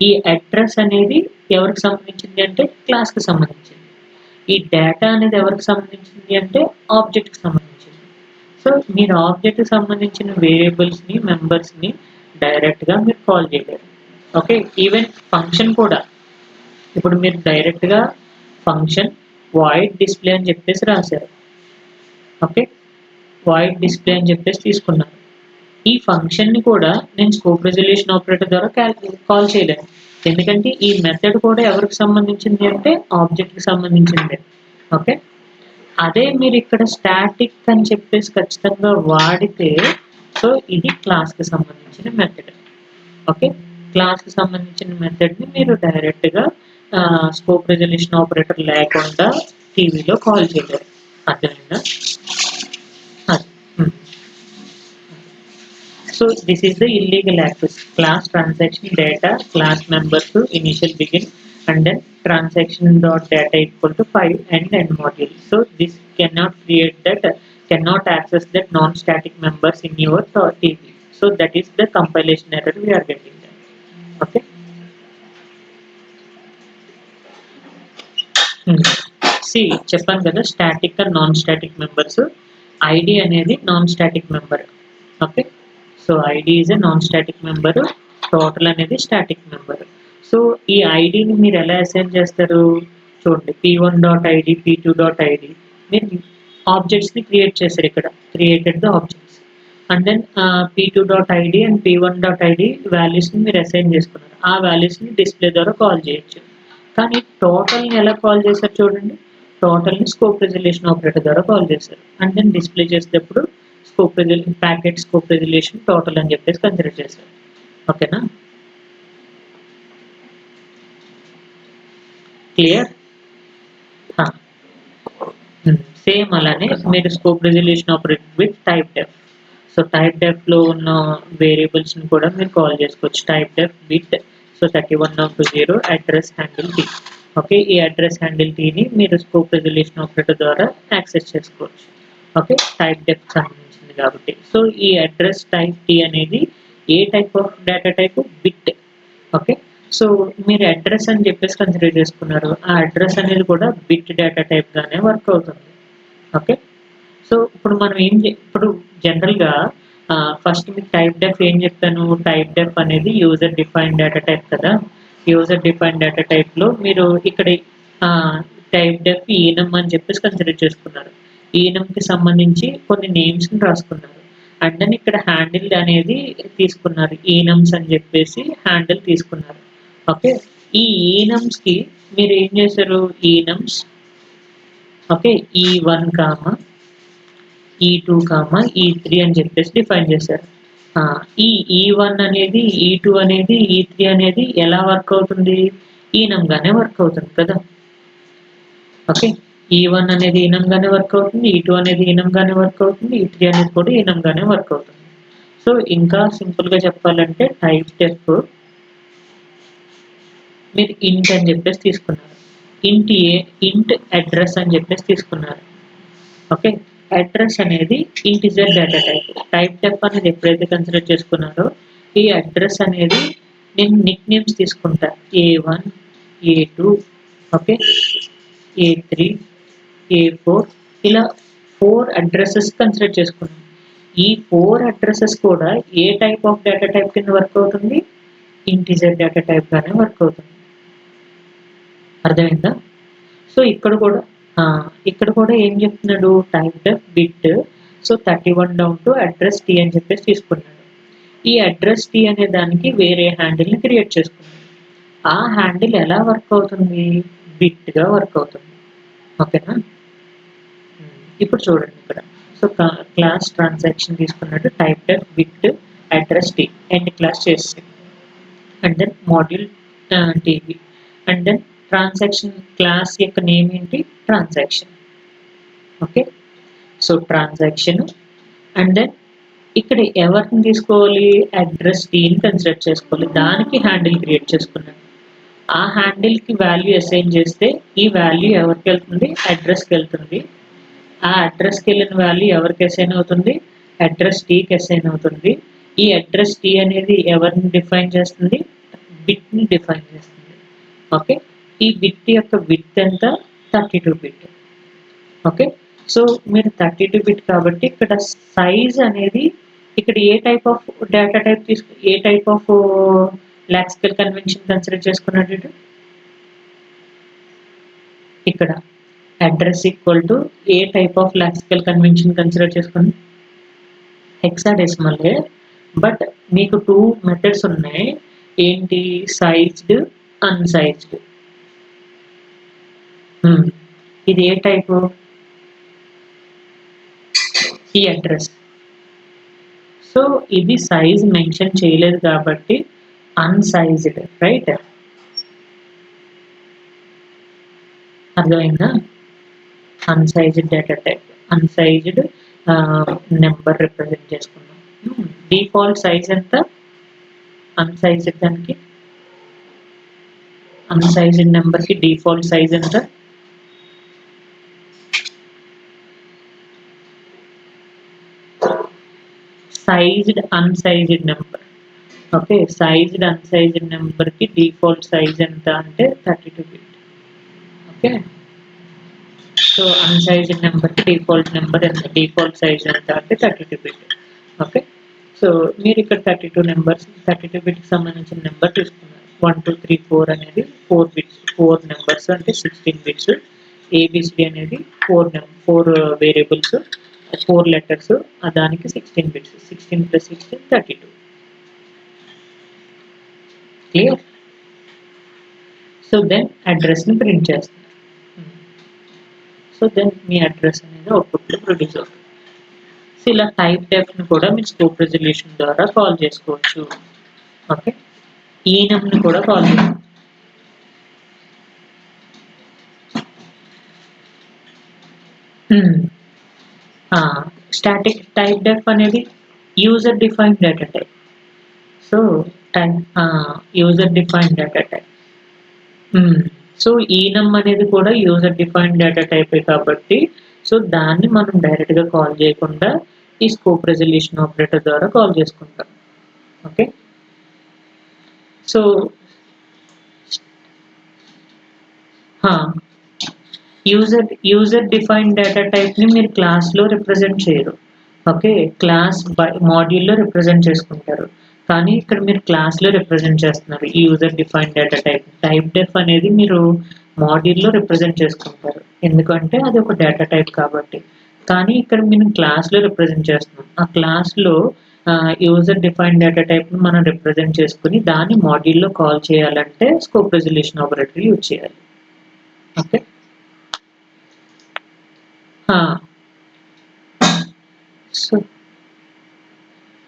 ఈ అడ్రస్ అనేది ఎవరికి సంబంధించింది అంటే క్లాస్కి సంబంధించింది. ఈ డేటా అనేది ఎవరికి సంబంధించింది అంటే ఆబ్జెక్ట్కి సంబంధించింది. సో మీరు ఆబ్జెక్ట్కి సంబంధించిన వేరియబుల్స్ని, మెంబర్స్ని డైరెక్ట్గా మీరు కాల్ చేయలేరు. ఓకే, ఈవెన్ ఫంక్షన్ కూడా ఇప్పుడు మీరు డైరెక్ట్గా ఫంక్షన్ వాయిడ్ డిస్ప్లే అని చెప్పేసి రాశారు. ఓకే, వాయిడ్ డిస్ప్లే అని చెప్పేసి తీసుకున్నారు. ఈ ఫంక్షన్ని కూడా నేను స్కోప్ రెజల్యూషన్ ఆపరేటర్ ద్వారా కాల్ చేయలేను. ఎందుకంటే ఈ మెథడ్ కూడా ఎవరికి సంబంధించింది అంటే ఆబ్జెక్ట్కి సంబంధించింది. ఓకే, అదే మీరు ఇక్కడ స్టాటిక్ అని చెప్పేసి ఖచ్చితంగా వాడితే సో ఇది క్లాస్కి సంబంధించిన మెథడ్. ఓకే, క్లాస్కి సంబంధించిన మెథడ్ని మీరు డైరెక్ట్గా స్కోప్ రెజల్యూషన్ ఆపరేటర్ లేకుండా టీవీలో కాల్ చేయలేరు. అర్థమైందా? So this is the illegal access. Class transaction data, class members to initial begin, and then transaction dot data equal to 5 and end module. So this cannot create that, cannot access that non-static members in your TV. So that is the compilation error we are getting there. Okay. See, చెప్పాను కదా static and non static members. ID అనేది non static member. Okay, so ID is a non static member, total అనేది static member. So ఈ ఐడిని మీరు ఎలా assign చేస్తారు? చూడండి, p1.id, p2.id మీరు ఆబ్జెక్ట్స్ని క్రియేట్ చేశారు. ఇక్కడ created the objects and then p2.id and p1.id వాల్యూస్ని మీరు అసైన్ చేసుకున్నారు. ఆ వాల్యూస్ని డిస్ప్లే ద్వారా కాల్ చేయొచ్చు. కానీ టోటల్ని ఎలా కాల్ చేశారు? చూడండి, టోటల్ని స్కోప్ రెజల్యూషన్ ఆపరేటర్ ద్వారా కాల్ చేశారు. అండ్ దెన్ డిస్ప్లే చేసేటప్పుడు scope resolution packet scope resolution total అని చెప్పేసి కన్సిడర్ చేశారు. ఓకేనా? క్లియర్? సేమ్ అలానే మీరు scope resolution operator with typedef. So టైప్ డెఫ్లో ఉన్న వేరియబుల్స్ని కూడా మీరు కాల్ చేసుకోవచ్చు. Typedef with 31.0 address handle T. Okay, ఈ అడ్రస్ హ్యాండిల్ టీని మీరు స్కోప్ రెజల్యూషన్ ఆపరేటర్ ద్వారా యాక్సెస్ చేసుకోవచ్చు. ఓకే, టైప్ డెఫ్ సంబంధించింది కాబట్టి. సో ఈ అడ్రస్ టైప్ టీ అనేది ఏ type of data type? Bit. Okay, so మీరు అడ్రస్ అని చెప్పేసి కన్సిడర్ చేసుకున్నారు. ఆ అడ్రస్ అనేది కూడా బిట్ డేటా టైప్ గానే వర్క్ అవుతుంది. ఓకే, సో సో ఇప్పుడు మనం ఇప్పుడు జనరల్గా ఫస్ట్ మీకు టైప్ డెఫ్ ఏం చెప్పాను, టైప్ డెఫ్ అనేది యూజర్ డిఫైన్డ్ డేటా టైప్ కదా. యూజర్ డిఫైన్డ్ డేటా టైప్లో మీరు ఇక్కడ టైప్ డెఫ్ ఈనమ్ అని చెప్పేసి కన్సిడర్ చేసుకున్నారు. ఈనమ్కి సంబంధించి కొన్ని నేమ్స్ని రాసుకున్నారు. అండ్ దెన్ ఇక్కడ హ్యాండిల్ అనేది తీసుకున్నారు, ఈనమ్స్ అని చెప్పేసి హ్యాండిల్ తీసుకున్నారు. ఓకే, ఈ ఈనమ్స్కి మీరు ఏం చేశారు, ఈనమ్స్ okay E1 comma E2 comma E3 అని చెప్పేసి డిఫైన్ చేశారు. ఈ E1 అనేది E2 అనేది E3 అనేది ఎలా వర్క్ అవుతుంది, ఈనంగానే వర్క్ అవుతుంది కదా. ఓకే, E1 అనేది ఈనంగానే వర్క్ అవుతుంది, E2 అనేది ఈనంగానే వర్క్ అవుతుంది, E3 అనేది కూడా ఈనంగానే వర్క్ అవుతుంది. సో ఇంకా సింపుల్గా చెప్పాలంటే టైప్ డెఫ్ మీరు ఇంట్ అని చెప్పేసి తీసుకున్నారు, ఇంట్ అడ్రస్ అని చెప్పేసి తీసుకున్నారు. ఓకే, అడ్రస్ అనేది ఇంటిజర్ డేటా టైప్. టైప్ డెఫ్ అనేది ఎప్పుడైతే కన్సిడర్ చేసుకున్నారో ఈ అడ్రస్ అనేది నేను నిక్ నేమ్స్ తీసుకుంటా, A1 A2 okay A3 A4 ఇలా 4 అడ్రసెస్ కన్సిడర్ చేసుకున్నాం. ఈ 4 అడ్రసెస్ కూడా a type of data type కింద వర్క్ అవుతుంది, ఇంటిజర్ డేటా టైప్ గానే వర్క్ అవుతుంది. అర్థమైందా. సో ఇక్కడ కూడా ఏం చెప్తున్నాడు, typedef bit so 31 down to address T అని చెప్పేసి తీసుకున్నాడు. ఈ అడ్రస్ టీ అనే దానికి వేరే హ్యాండిల్ని క్రియేట్ చేసుకున్నాడు. ఆ హ్యాండిల్ ఎలా వర్క్ అవుతుంది, బిట్గా వర్క్ అవుతుంది. ఓకేనా. ఇప్పుడు చూడండి ఇక్కడ, సో క్లాస్ ట్రాన్సాక్షన్ తీసుకున్నాడు, typedef bit address T end class చేసి and then module TV and then transaction class యొక్క నేమ్ ఏంటి, transaction. Okay, so transaction and then ఇక్కడ ఎవరిని తీసుకోవాలి, అడ్రస్ టీని కన్సిడర్ చేసుకోవాలి, దానికి హ్యాండిల్ క్రియేట్ చేసుకున్నాను. ఆ హ్యాండిల్కి వాల్యూ అసైన్ చేస్తే ఈ వాల్యూ ఎవరికి వెళ్తుంది, అడ్రస్కి వెళ్తుంది. ఆ అడ్రస్కి వెళ్ళిన వాల్యూ ఎవరికి అసైన్ అవుతుంది, అడ్రస్ టీకి అసైన్ అవుతుంది. ఈ అడ్రస్ టీ అనేది ఎవరిని డిఫైన్ చేస్తుంది, బిట్ని డిఫైన్ చేస్తుంది. ఓకే, ఈ బిట్ యొక్క విడ్త్ ఎంత, 32 బిట్. ఓకే, సో మీరు 32 బిట్ కాబట్టి ఇక్కడ సైజ్ అనేది ఇక్కడ ఏ టైప్ ఆఫ్ డేటా టైప్ ఏ type of lexical convention consider చేసుకున్నాడు ఇక్కడ అడ్రస్ ఈక్వల్ టు ఏ type of lexical convention consider చేసుకుని హెక్సాడెసిమల్. బట్ మీకు 2 మెథడ్స్ ఉన్నాయి, ఏంటి, సైజ్డ్ అన్సైజ్డ్. ఇది ఏ టైపు, ఈ అడ్రస్. సో ఇది సైజ్ మెన్షన్ చేయలేదు కాబట్టి అన్సైజ్డ్, రైట్. అర్థమైందా, unsized data type, unsized number represent చేసుకున్నాం. డిఫాల్ట్ సైజ్ ఎంత, అన్సైజ్డ్ దానికి, అన్సైజ్డ్ నెంబర్కి డిఫాల్ట్ సైజ్ ఎంత, sized unsized number. Okay, sized అన్సైజ్డ్ నెంబర్కి డిఫాల్ట్ సైజ్ ఎంత అంటే 32 బిట్. ఓకే, సో అన్సైజ్డ్ నెంబర్కి డిఫాల్ట్ నెంబర్ ఎంత, డిఫాల్ట్ సైజ్ ఎంత అంటే 32 బిట్. ఓకే, సో మీరు ఇక్కడ 32 బిట్కి సంబంధించిన నెంబర్ తీసుకున్నారు. 1 2 3 4 అనేది 4 బిట్స్, 4 నెంబర్స్ అంటే 16 బిట్స్. ఏబిసిడి అనేది 4 వేరియబుల్స్, 4 లెటర్స్, దానికి 16 బిట్స్, 16 + 16 32. క్లియర్. సో దెన్ అడ్రస్ని ప్రింట్ చేస్తున్నారు. సో దెన్ మీ అడ్రస్ అనేది అవుట్పుట్లో ప్రొడ్యూస్ అవుతుంది. సో ఇలా టైప్ డెఫ్ని కూడా మీరు స్కోప్ రెజల్యూషన్ ద్వారా కాల్ చేసుకోవచ్చు. ఓకే, ఈనమ్ని కూడా కాల్ చేసుకోవచ్చు. స్టాటిక్ టైప్ డెఫ్ అనేది user defined data type. So user defined data type. So ఈనమ్ అనేది కూడా యూజర్ డిఫైన్డ్ డేటా టైపే కాబట్టి సో దాన్ని మనం డైరెక్ట్గా కాల్ చేయకుండా ఈ స్కోప్ రెజల్యూషన్ ఆపరేటర్ ద్వారా కాల్ చేసుకుంటాం. Okay, so user defined data టైప్ని మీరు క్లాస్లో రిప్రజెంట్ చేయరు. ఓకే, క్లాస్ మాడ్యూల్లో రిప్రజెంట్ చేసుకుంటారు. కానీ ఇక్కడ మీరు క్లాస్లో రిప్రజెంట్ చేస్తున్నారు ఈ యూజర్ డిఫైన్డ్ డేటా టైప్ డెఫ్ అనేది మీరు మాడ్యూల్లో రిప్రజెంట్ చేసుకుంటారు, ఎందుకంటే అది ఒక డేటా టైప్ కాబట్టి. కానీ ఇక్కడ మనం క్లాస్లో రిప్రజెంట్ చేస్తున్నాం. ఆ క్లాస్లో యూజర్ డిఫైన్డ్ డేటా టైప్ని మనం రిప్రజెంట్ చేసుకుని దాన్ని మాడ్యూల్లో కాల్ చేయాలంటే స్కోప్ రెజల్యూషన్ ఆపరేటర్ యూజ్ చేయాలి. ఓకే, సో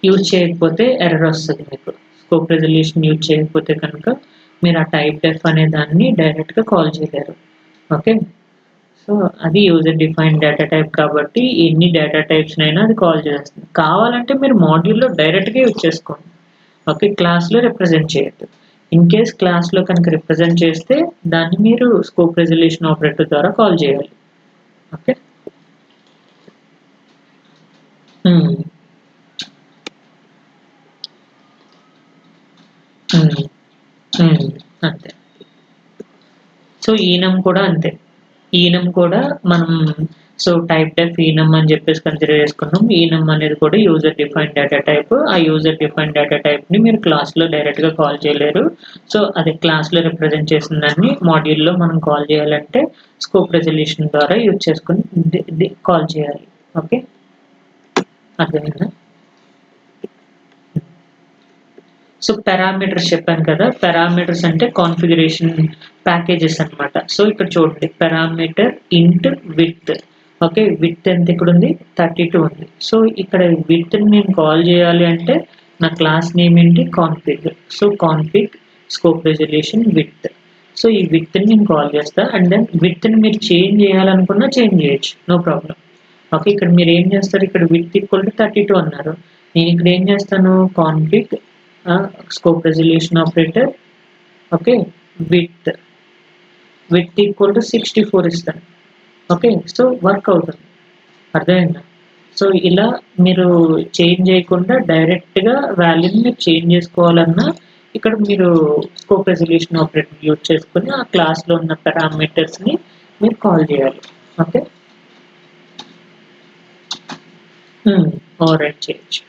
యూజ్ చేయకపోతే ఎర్రర్ వస్తుంది మీకు. స్కోప్ రెజల్యూషన్ యూజ్ చేయకపోతే కనుక మీరు ఆ టైప్ డెఫ్ అనే దాన్ని డైరెక్ట్గా కాల్ చేయలేరు. ఓకే, సో అది యూజర్ డిఫైన్డ్ డేటా టైప్ కాబట్టి ఎన్ని డేటా టైప్స్ అయినా అది కాల్ చేస్తుంది. కావాలంటే మీరు మాడ్యూల్లో డైరెక్ట్గా యూజ్ చేసుకోండి. ఓకే, క్లాస్లో రిప్రజెంట్ చేయొద్దు. ఇన్ కేస్ క్లాస్లో కనుక రిప్రజెంట్ చేస్తే దాన్ని మీరు స్కోప్ రెజల్యూషన్ ఆపరేటర్ ద్వారా కాల్ చేయాలి. ఓకే, అంతే. సో ఈనం కూడా అంతే. ఈనం కూడా మనం సో టైప్ డెఫ్ ఈనం అని చెప్పేసి కన్సిడర్ చేసుకున్నాం. ఈనం అనేది కూడా యూజర్ డిఫైన్డ్ డేటా టైప్. ఆ యూజర్ డిఫైన్డ్ డేటా టైప్ని మీరు క్లాస్లో డైరెక్ట్గా కాల్ చేయలేరు. సో అది క్లాస్లో రిప్రజెంట్ చేసిన దాన్ని మాడ్యూల్లో మనం కాల్ చేయాలంటే స్కోప్ రెజల్యూషన్ ద్వారా యూజ్ చేసుకుని కాల్ చేయాలి. ఓకే, అర్థమైందా? సో పారామీటర్స్ చెప్పాను కదా, పారామీటర్స్ అంటే కాన్ఫిగరేషన్ ప్యాకేజెస్ అన్నమాట. సో ఇక్కడ చూడండి, పారామీటర్ ఇంట్ విడ్త్. ఓకే, విడ్త్ ఎంత ఇక్కడ ఉంది, 32 ఉంది. సో ఇక్కడ విడ్త్ నేను కాల్ చేయాలి అంటే నా క్లాస్ నేమ్ ఏంటి, config. So config scope resolution width. So ఈ విడ్త్ని నేను కాల్ చేస్తా. అండ్ దెన్ విడ్త్ని మీరు చేంజ్ చేయాలనుకున్నా చేంజ్ చేయొచ్చు, నో ప్రాబ్లం. ఓకే, ఇక్కడ మీరు ఏం చేస్తారు, ఇక్కడ విడ్త్ ఈక్వల్ టు 32 అన్నారు. నేను ఇక్కడ ఏం చేస్తాను, config scope resolution operator. Okay, width equal to 64 ఇస్తాను. ఓకే, సో వర్క్ అవుతుంది. అర్థమైందా? సో ఇలా మీరు చేంజ్ చేయకుండా డైరెక్ట్గా వాల్యూని మీరు చేంజ్ చేసుకోవాలన్నా ఇక్కడ మీరు స్కోప్ రెజల్యూషన్ ఆపరేటర్ యూజ్ చేసుకుని ఆ క్లాస్లో ఉన్న పారామీటర్స్ని మీరు కాల్ చేయాలి. ఓకే, ఓవర్ రైట్ చేయొచ్చు.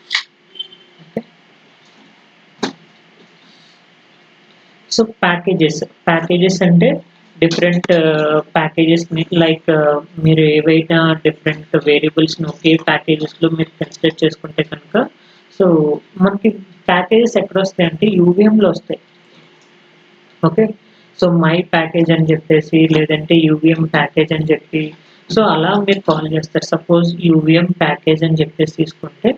సో ప్యాకేజెస్ అంటే డిఫరెంట్ ప్యాకేజెస్ని లైక్ మీరు ఏవైనా డిఫరెంట్ వేరియబుల్స్ని ఒకే ప్యాకేజెస్లో మీరు కన్సిడర్ చేసుకుంటే కనుక సో మనకి ప్యాకేజెస్ ఎక్కడ వస్తాయి అంటే యూవీఎంలో వస్తాయి. ఓకే, సో మై ప్యాకేజ్ అని చెప్పేసి లేదంటే యూవీఎం ప్యాకేజ్ అని చెప్పి సో అలా మీరు కాల్ చేస్తారు. సపోజ్ యూవీఎం ప్యాకేజ్ అని చెప్పేసి తీసుకుంటే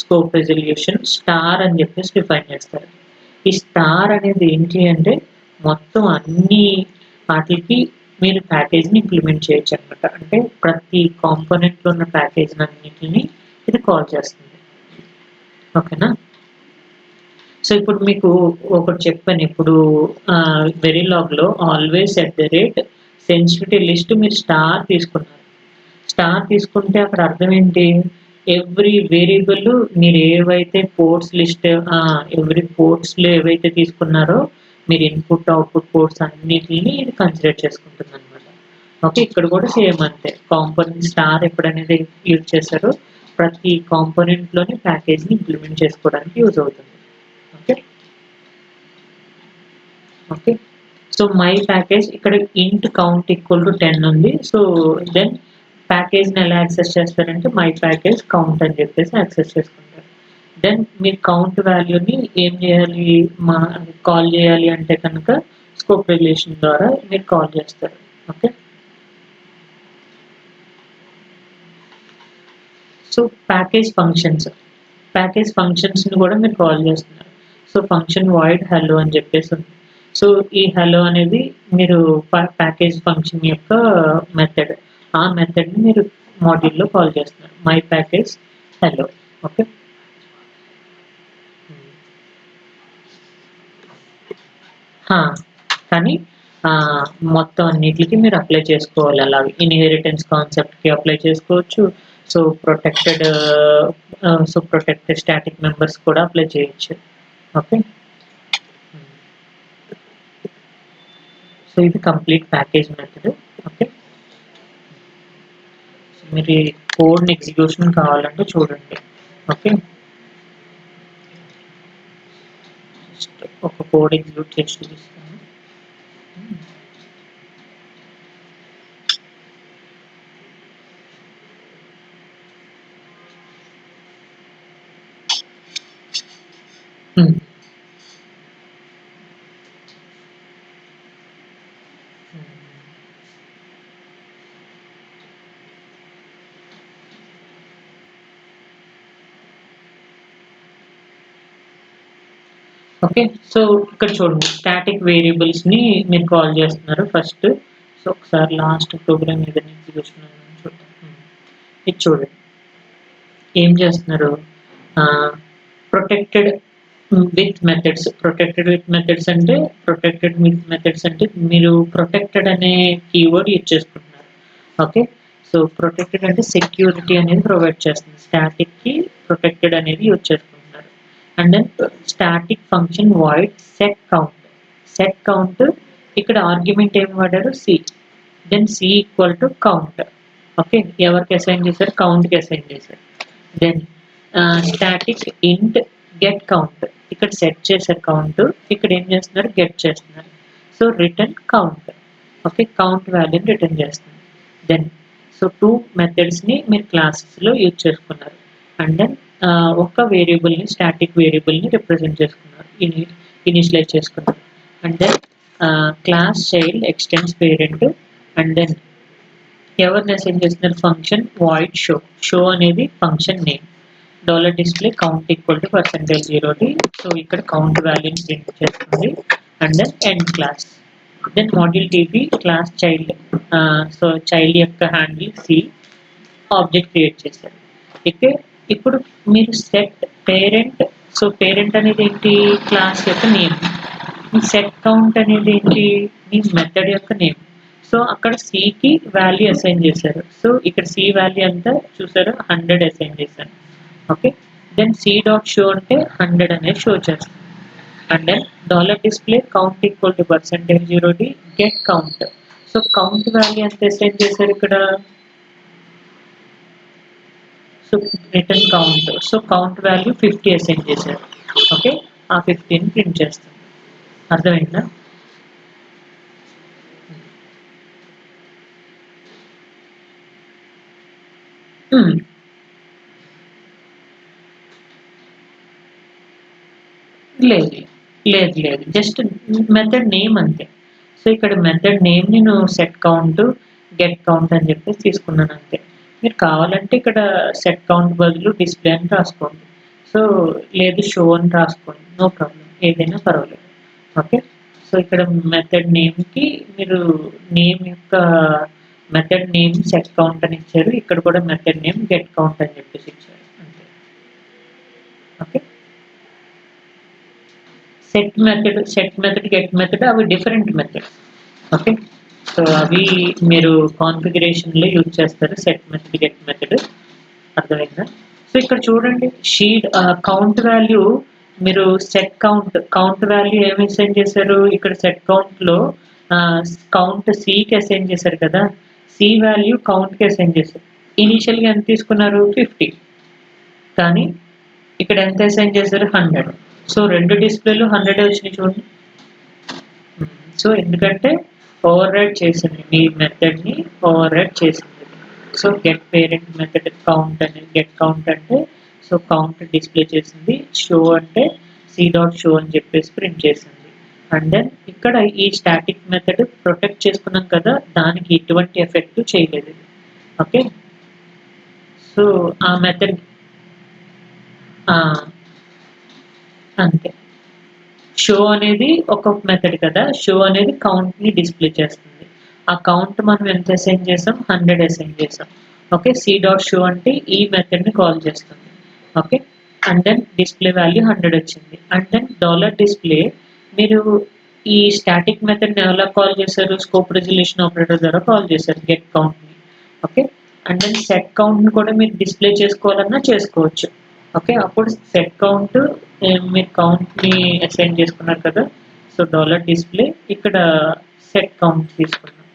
స్కోప్ రెజల్యూషన్ స్టార్ అని చెప్పేసి డిఫైన్ చేస్తారు. ఈ స్టార్ అనేది ఏంటి అంటే మొత్తం అన్ని వాటికి మీరు ప్యాకేజ్ని ఇంప్లిమెంట్ చేయొచ్చు అనమాట. అంటే ప్రతి కాంపోనెంట్లో ఉన్న ప్యాకేజ్ అన్నింటిని ఇది కాల్ చేస్తుంది. ఓకేనా? సో ఇప్పుడు మీకు ఒకటి చెప్పాను, ఇప్పుడు వెరీలాగ్లో ఆల్వేస్ సెన్సిటివిటీ లిస్ట్ మీరు స్టార్ తీసుకున్నారు. స్టార్ తీసుకుంటే అక్కడ అర్థం ఏంటి, ఎవ్రీ వేరియబుల్ మీరు ఏవైతే పోర్ట్స్ లిస్ట్ ఎవ్రీ పోర్ట్స్లో ఏవైతే తీసుకున్నారో మీరు ఇన్పుట్ అవుట్పుట్ పోర్ట్స్ అన్నిటిని ఇది కన్సిడర్ చేసుకుంటుంది అనమాట. ఓకే, ఇక్కడ కూడా సేమ్ అంతే. కాంపోనెంట్ స్టార్ ఎప్పుడనేది యూజ్ చేశారో ప్రతి కాంపోనెంట్లోని ప్యాకేజ్ని ఇంప్లిమెంట్ చేసుకోవడానికి యూజ్ అవుతుంది. Okay okay, so my package ఇక్కడ ఇంట్ కౌంట్ ఈక్వల్ టు 10 ఉంది. సో దెన్ ప్యాకేజ్ని ఎలా యాక్సెస్ చేస్తారంటే మై ప్యాకేజ్ కౌంట్ అని చెప్పేసి యాక్సెస్ చేసుకుంటారు. దెన్ మీరు కౌంట్ వాల్యూని ఏం చేయాలి, కాల్ చేయాలి అంటే కనుక స్కోప్ రెజల్యూషన్ ద్వారా మీరు కాల్ చేస్తారు. ఓకే, సో ప్యాకేజ్ ఫంక్షన్స్ని కూడా మీరు కాల్ చేస్తున్నారు. సో ఫంక్షన్ వాయిడ్ హలో అని చెప్పేసి ఉంది. సో ఈ హలో అనేది మీరు ప్యాకేజ్ ఫంక్షన్ యొక్క మెథడ్. ఆ మెథడ్ని మీరు మాడ్యూల్లో కాల్ చేస్తున్నారు, మై ప్యాకేజ్ హలో. ఓకే, కానీ మొత్తం అన్నిటికి మీరు అప్లై చేసుకోవాలి. అలాగే ఇన్హెరిటెన్స్ కాన్సెప్ట్కి అప్లై చేసుకోవచ్చు. సో ప్రొటెక్టెడ్ స్టాటిక్ మెంబర్స్ కూడా అప్లై చేయొచ్చు. ఓకే, సో ఇది కంప్లీట్ ప్యాకేజ్ మెథడ్. ఓకే, మీరు ఈ కోడ్ని ఎగ్జిక్యూషన్ కావాలంటే చూడండి. ఓకే, ఒక కోడ్ ఎగ్జిక్యూట్ చేసి చూపిస్తాను. ఓకే, సో ఇక్కడ చూడండి స్టాటిక్ వేరియబుల్స్ ని మీరు కాల్ చేస్తున్నారు ఫస్ట్. సో ఒకసారి లాస్ట్ ప్రోగ్రామ్ ఏదైనా ఎగ్జిక్యూషన్ చూద్దాం. ఇది చూడండి ఏం చేస్తున్నారు, protected with methods. Protected with methods అంటే మీరు ప్రొటెక్టెడ్ అనే కీవర్డ్ యూజ్ చేసుకుంటున్నారు. ఓకే, సో ప్రొటెక్టెడ్ అంటే సెక్యూరిటీ అనేది ప్రొవైడ్ చేస్తుంది, స్టాటిక్ కి ప్రొటెక్టెడ్ అనేది యూజ్ చేసుకుంటున్నారు. And then static function void set count ఇక్కడ ఆర్గ్యుమెంట్ ఏం వాడారు, C. Then C equal to count. Okay, ఎవరికి అసైన్ చేశారు, కౌంట్కి అసైన్ చేశారు. దెన్ స్టాటిక్ ఇంట్ గెట్ కౌంట్, ఇక్కడ సెట్ చేశారు కౌంట్, ఇక్కడ ఏం చేస్తున్నారు, గెట్ చేస్తున్నారు. So return count. Okay, count వాల్యూని రిటర్న్ చేస్తుంది. దెన్ సో 2 మెథడ్స్ని మీరు క్లాసెస్లో యూజ్ చేసుకున్నారు. అండ్ దెన్ ఒక వేరియబుల్ని, స్టాటిక్ వేరియబుల్ని రిప్రజెంట్ చేసుకున్నారు, ఇనిషియలైజ్ చేసుకున్నారు. And then class child extends parent. And then ఎవరిని అసైన్ చేస్తున్నారు, ఫంక్షన్ వాయిడ్ షో అనేది function name. $display count equal to %0. So ఇక్కడ కౌంట్ వాల్యూని ప్రింట్ చేస్తుంది. And then end class. Then module TP class child, so child యొక్క handle C, object create చేశారు. Okay, ఇప్పుడు మీరు సెట్ పేరెంట్. సో పేరెంట్ అనేది ఏంటి, క్లాస్ యొక్క నేమ్. సెట్ కౌంట్ అనేది ఏంటి, మీ మెథడ్ యొక్క నేమ్. సో అక్కడ సికి వాల్యూ అసైన్ చేశారు. సో ఇక్కడ సి వాల్యూ అంతా చూసారు, 100 అసైన్ చేశారు. Okay, then C dot show అంటే 100 అనేది షో చేస్తుంది. And then $display count equal to %0. Get count. So count value ఎంత అసైన్ చేశారు ఇక్కడ, so return count. So count value 50 assign చేశారు. ఓకే, ఆ 50ని ప్రింట్ చేస్తుంది. అర్థమైందా? లేదు లేదు లేదు, జస్ట్ మెథడ్ నేమ్ అంతే. సో ఇక్కడ మెథడ్ నేమ్ నేను సెట్ కౌంట్ గెట్ కౌంట్ అని చెప్పేసి తీసుకున్నాను అంతే. మీరు కావాలంటే ఇక్కడ సెట్ కౌంట్ బదులు డిస్ప్లే అని రాసుకోండి, సో లేదు షో అని రాసుకోండి, నో ప్రాబ్లం, ఏదైనా పర్వాలేదు. ఓకే, సో ఇక్కడ మెథడ్ నేమ్కి మీరు నేమ్ యొక్క మెథడ్ నేమ్ సెట్ కౌంట్ అని ఇచ్చారు, ఇక్కడ కూడా మెథడ్ నేమ్ గెట్ కౌంట్ అని చెప్పేసి ఇచ్చారు అంతే. Okay, set method get method అవి డిఫరెంట్ మెథడ్స్. ఓకే, సో అవి మీరు కాన్ఫిగరేషన్లో యూజ్ చేస్తారు, సెట్ మెథడ్ గెట్ మెథడ్. అర్థమైందా? సో ఇక్కడ చూడండి షీట్ కౌంట్ వాల్యూ, మీరు సెట్ కౌంట్ వాల్యూ ఏమి అసైన్ చేశారు, ఇక్కడ సెట్ కౌంట్లో కౌంట్ సికి అసైన్ చేశారు కదా, సి వాల్యూ కౌంట్కి అసైన్ చేశారు. ఇనీషియల్గా ఎంత తీసుకున్నారు, 50, కానీ ఇక్కడ ఎంత అసైన్ చేశారు, 100. సో రెండు డిస్ప్లేలు 100 వచ్చినాయి చూడండి. సో ఎందుకంటే ఓవర్ రైడ్ చేసింది, మీ మెథడ్ని ఓవర్ రైడ్ చేసింది. So get parent method count అనేది గెట్ కౌంట్ అంటే సో కౌంట్ డిస్ప్లే చేసింది, షో అంటే సి డాట్ షో అని చెప్పేసి ప్రింట్ చేసింది. అండ్ దెన్ ఇక్కడ ఈ స్టాటిక్ మెథడ్ ప్రొటెక్ట్ చేసుకున్నాం కదా, దానికి ఎటువంటి ఎఫెక్ట్ చేయలేదు. ఓకే, సో ఆ మెథడ్ అంతే. షో అనేది ఒక మెథడ్ కదా, షో అనేది కౌంట్ని డిస్ప్లే చేస్తుంది. ఆ కౌంట్ మనం ఎంత అసైన్ చేసాం, 100 అసైన్ చేసాం. ఓకే, సి డాట్ షో అంటే ఈ మెథడ్ని కాల్ చేస్తుంది. Okay, and then display value 100 వచ్చింది. అండ్ దెన్ $display మీరు ఈ స్టాటిక్ మెథడ్ని ఎలా కాల్ చేశారు, స్కోప్ రెజల్యూషన్ ఆపరేటర్ ద్వారా కాల్ చేశారు గెట్ కౌంట్ని. ఓకే, అండ్ దెన్ సెట్ కౌంట్ని కూడా మీరు డిస్ప్లే చేసుకోవాలన్నా చేసుకోవచ్చు. ఓకే, అప్పుడు సెట్ కౌంట్ మీరు కౌంట్ని అసైన్ చేసుకున్నారు కదా, సో $display ఇక్కడ సెట్ కౌంట్ తీసుకున్నాం.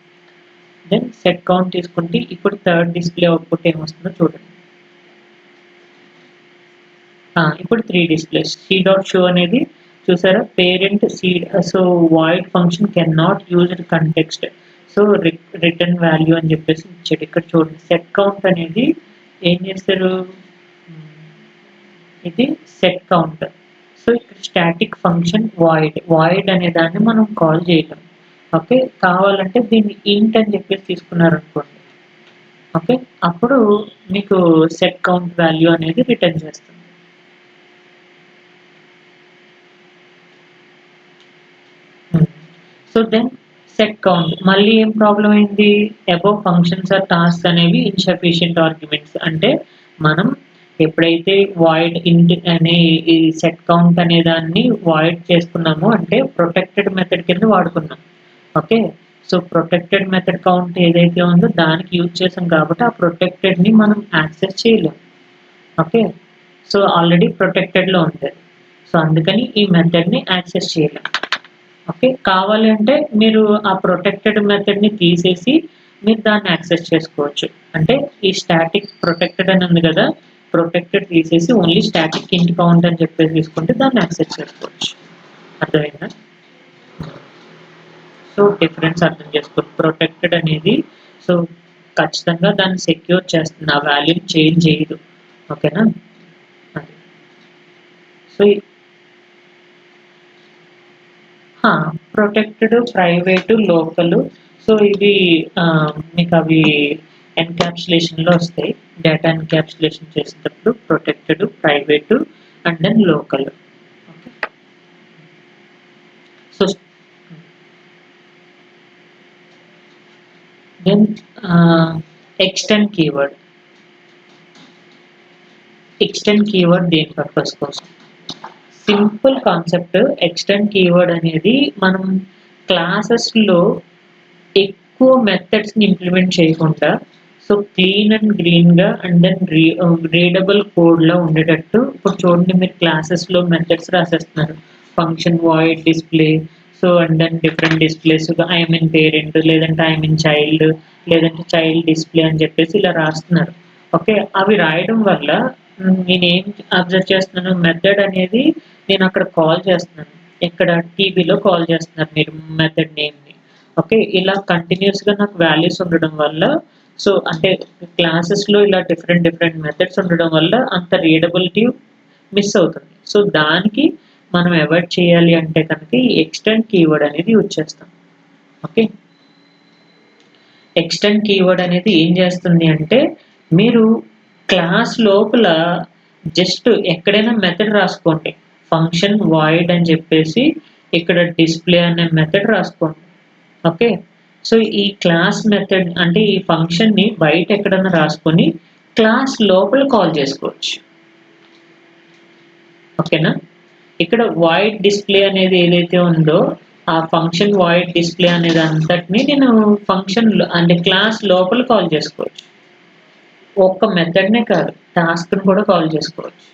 దెన్ సెట్ కౌంట్ తీసుకుంటే ఇప్పుడు థర్డ్ డిస్ప్లే అవుట్పుట్ ఏమొస్తుందో చూడండి. ఇప్పుడు 3 డిస్ప్లేస్ సి డాట్ షో అనేది చూసారా, parent C, so void function can not used context, so return value అని చెప్పేసి ఇచ్చాడు. ఇక్కడ చూడండి సెట్ కౌంట్ అనేది ఏం చేస్తారు, ఇది సెట్ కౌంట్. సో ఇక్కడ స్టాటిక్ ఫంక్షన్ వాయిడ్ అనే దాన్ని మనం కాల్ చేయటం. ఓకే, కావాలంటే దీన్ని ఇంట్ అని చెప్పేసి తీసుకున్నారనుకోండి, ఓకే, అప్పుడు మీకు సెట్ కౌంట్ వాల్యూ అనేది రిటర్న్ చేస్తుంది. సో దెన్ సెట్ కౌంట్ మళ్ళీ ఏం ప్రాబ్లం అయింది, అబౌవ్ ఫంక్షన్స్ ఆర్ టాస్క్ అనేవి ఇన్సఫిషియంట్ ఆర్గ్యుమెంట్స్. అంటే మనం ఎప్పుడైతే వాయిడ్ ఇంట్ అనే ఈ సెట్ కౌంట్ అనే దాన్ని వాయిడ్ చేసుకున్నామో అంటే ప్రొటెక్టెడ్ మెథడ్ కింద వాడుకున్నాం. Okay, so protected method count ఏదైతే ఉందో దానికి యూజ్ చేసాం కాబట్టి ఆ ప్రొటెక్టెడ్ని మనం యాక్సెస్ చేయలేం. ఓకే, సో ఆల్రెడీ ప్రొటెక్టెడ్లో ఉంటుంది, సో అందుకని ఈ మెథడ్ని యాక్సెస్ చేయలేం. ఓకే, కావాలి అంటే మీరు ఆ ప్రొటెక్టెడ్ మెథడ్ని తీసేసి మీరు దాన్ని యాక్సెస్ చేసుకోవచ్చు. అంటే ఈ స్టాటిక్ ప్రొటెక్టెడ్ అని ఉంది కదా, ప్రొటెక్టెడ్ తీసేసి ఓన్లీ స్టాటిక్ ఇంట్ కౌంట్ అని చెప్పేసి తీసుకుంటే దాన్ని యాక్సెస్ చేసుకోవచ్చు. అర్థమైందా? సో డిఫరెన్స్ అర్థం చేసుకోండి. ప్రొటెక్టెడ్ అనేది సో ఖచ్చితంగా దాన్ని సెక్యూర్ చేస్తుంది, ఆ వాల్యూని చేంజ్ చేయదు. ఓకేనా? అది so protected, private, local. So ఇవి మీకు అవి ఎన్క్యాప్సులేషన్లో వస్తాయి. డేటా ఎన్క్యాప్సులేషన్ చేసేటప్పుడు protected, private and then local. Okay, so then extend keyword. Extend keyword దేని పర్పస్ కోసం? Simple concept. ఎక్స్టెండ్ కీవర్డ్ అనేది మనం క్లాసెస్లో ఎక్కువ మెథడ్స్ని ఇంప్లిమెంట్ చేయకుండా సో క్లీన్ అండ్ గ్రీన్గా అండ్ దెన్ రీడబుల్ కోడ్లో ఉండేటట్టు. ఇప్పుడు చూడండి, మీరు క్లాసెస్లో మెథడ్స్ రాసేస్తున్నారు, function void display, so and then different displays, I mean parent, లేదంటే ఐ మీన్ చైల్డ్, లేదంటే చైల్డ్ డిస్ప్లే అని చెప్పేసి ఇలా రాస్తున్నారు. ఓకే, అవి రాయడం వల్ల నేనేం అబ్జర్వ్ చేస్తున్నాను, మెథడ్ అనేది నేను అక్కడ కాల్ చేస్తున్నాను, ఇక్కడ టీబీలో కాల్ చేస్తున్నారు మీరు మెథడ్ నేమ్ని. ఓకే, ఇలా కంటిన్యూస్గా నాకు వాల్యూస్ ఉండడం వల్ల సో అంటే క్లాసెస్లో ఇలా డిఫరెంట్ మెథడ్స్ ఉండడం వల్ల అంత రీడబిలిటీ మిస్ అవుతుంది. సో దానికి మనం అవాయిడ్ చేయాలి అంటే కనుక ఈ ఎక్స్టెండ్ కీవర్డ్ అనేది యూజ్ చేస్తాం. ఓకే, ఎక్స్టెండ్ కీవర్డ్ అనేది ఏం చేస్తుంది అంటే మీరు క్లాస్ లోపల జస్ట్ ఎక్కడైనా మెథడ్ రాసుకోండి, ఫంక్షన్ వాయిడ్ అని చెప్పేసి ఇక్కడ డిస్ప్లే అనే మెథడ్ రాసుకోండి. ఓకే, సో ఈ క్లాస్ మెథడ్ అంటే ఈ ఫంక్షన్ని బయట ఎక్కడైనా రాసుకొని క్లాస్ లోపల కాల్ చేసుకోవచ్చు. ఓకేనా? ఇక్కడ వాయిడ్ డిస్ప్లే అనేది ఏదైతే ఉందో ఆ ఫంక్షన్ వాయిడ్ డిస్ప్లే అనేది అంతటిని నేను ఫంక్షన్ అంటే క్లాస్ లోపల కాల్ చేసుకోవచ్చు. ఒక్క మెథడ్నే కాదు, టాస్క్ని కూడా కాల్ చేసుకోవచ్చు.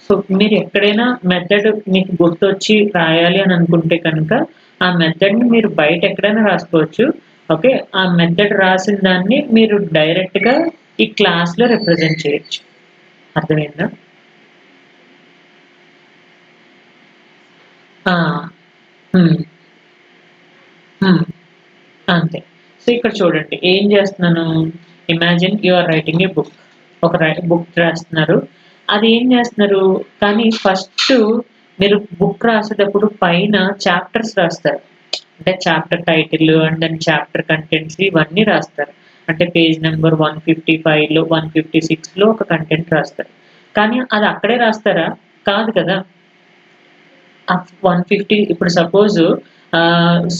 సో మీరు ఎక్కడైనా మెథడ్ మీకు గుర్తొచ్చి రాయాలి అని అనుకుంటే కనుక ఆ మెథడ్ని మీరు బయట ఎక్కడైనా రాసుకోవచ్చు. ఓకే, ఆ మెథడ్ రాసిన దాన్ని మీరు డైరెక్ట్గా ఈ క్లాస్లో రిప్రజెంట్ చేయొచ్చు. అర్థమైందా? అంతే. సో ఇక్కడ చూడండి ఏం చేస్తున్నాను, imagine you are writing a book. ఒక బుక్ రాస్తున్నారు, అది ఏం చేస్తున్నారు, కానీ ఫస్ట్ మీరు బుక్ రాసేటప్పుడు పైన చాప్టర్స్ రాస్తారు, అంటే chapter title and then chapter contents ఇవన్నీ రాస్తారు. అంటే పేజ్ నెంబర్ 155లో 156లో ఒక కంటెంట్ రాస్తారు. కానీ అది అక్కడే రాస్తారా? కాదు కదా. 150 ఇప్పుడు సపోజ్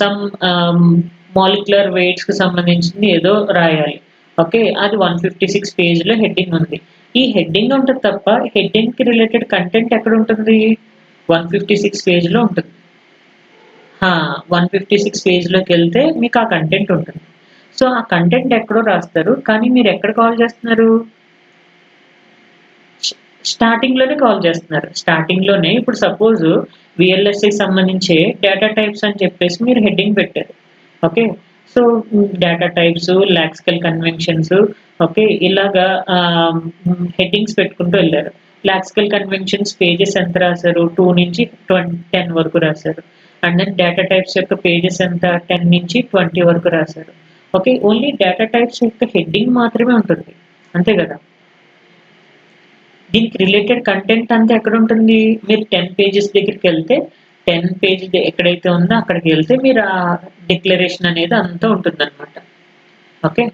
సమ్ మాలిక్యులర్ వెయిట్స్కి సంబంధించింది ఏదో రాయాలి. ఓకే, అది 156 పేజ్లో హెడ్డింగ్ ఉంది. ఈ హెడ్డింగ్ ఉంటుంది తప్ప హెడ్డింగ్కి రిలేటెడ్ కంటెంట్ ఎక్కడ ఉంటుంది? 156 పేజ్లో ఉంటుంది. 156 పేజ్లోకి వెళ్తే మీకు ఆ కంటెంట్ ఉంటుంది. సో ఆ కంటెంట్ ఎక్కడో రాస్తారు, కానీ మీరు ఎక్కడ కాల్ చేస్తున్నారు? స్టార్టింగ్లోనే కాల్ చేస్తున్నారు. స్టార్టింగ్లోనే ఇప్పుడు సపోజ్ విఎల్ఎస్ఐ సంబంధించి డేటా టైప్స్ అని చెప్పేసి మీరు హెడ్డింగ్ పెట్టారు. Okay, so data types, lexical conventions, okay, ఇలాగా హెడ్డింగ్స్ పెట్టుకుంటూ వెళ్ళారు. లాక్సికల్ కన్వెన్షన్స్ పేజెస్ ఎంత రాశారు, 2 నుంచి 10 వరకు రాశారు. అండ్ దెన్ డేటా టైప్స్ యొక్క పేజెస్ ఎంత, 10 నుంచి 20 వరకు రాశారు. ఓకే, ఓన్లీ డేటా టైప్స్ యొక్క హెడ్డింగ్ మాత్రమే ఉంటుంది, అంతే కదా. దీనికి రిలేటెడ్ కంటెంట్ అంతా ఎక్కడ ఉంటుంది, మీరు 10 పేజెస్ దగ్గరికి వెళ్తే 10 పేజ్ ఎక్కడైతే ఉందో అక్కడికి వెళ్తే మీరు ఆ డిక్లరేషన్ అనేది అంతా ఉంటుంది అనమాట. ఓకే,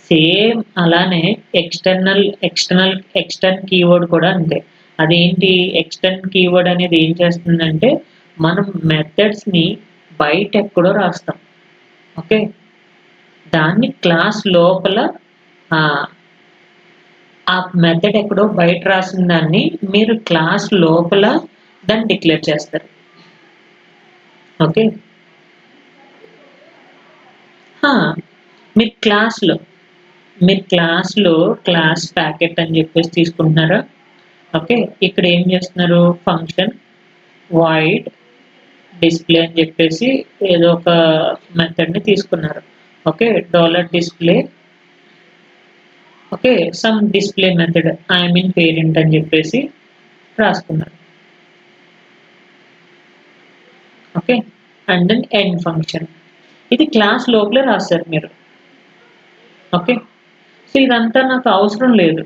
సేమ్ అలానే ఎక్స్టర్న్ కీవర్డ్ కూడా అంతే. అదేంటి, ఎక్స్టర్న్ కీవర్డ్ అనేది ఏం చేస్తుందంటే మనం మెథడ్స్ ని బయట ఎక్కడో రాస్తాం. ఓకే, దాన్ని క్లాస్ లోపల ఆ మెథడ్ ఎక్కడో బయట రాసిన దాన్ని మీరు క్లాస్ లోపల దాన్ని డిక్లేర్ చేస్తారు. ఓకే, మీరు క్లాస్లో క్లాస్ ప్యాకెట్ అని చెప్పేసి తీసుకుంటున్నారా. ఓకే, ఇక్కడ ఏం చేస్తున్నారు, ఫంక్షన్ వాయిడ్ డిస్ప్లే అని చెప్పేసి ఏదో ఒక మెథడ్ని తీసుకున్నారు. Okay, $display, okay, some display method I mean parent అని చెప్పేసి రాసుకున్నారు. Okay, and then end function, ఇది క్లాస్ లోపలే రాశారు మీరు. ఓకే, సో ఇదంతా నాకు అవసరం లేదు,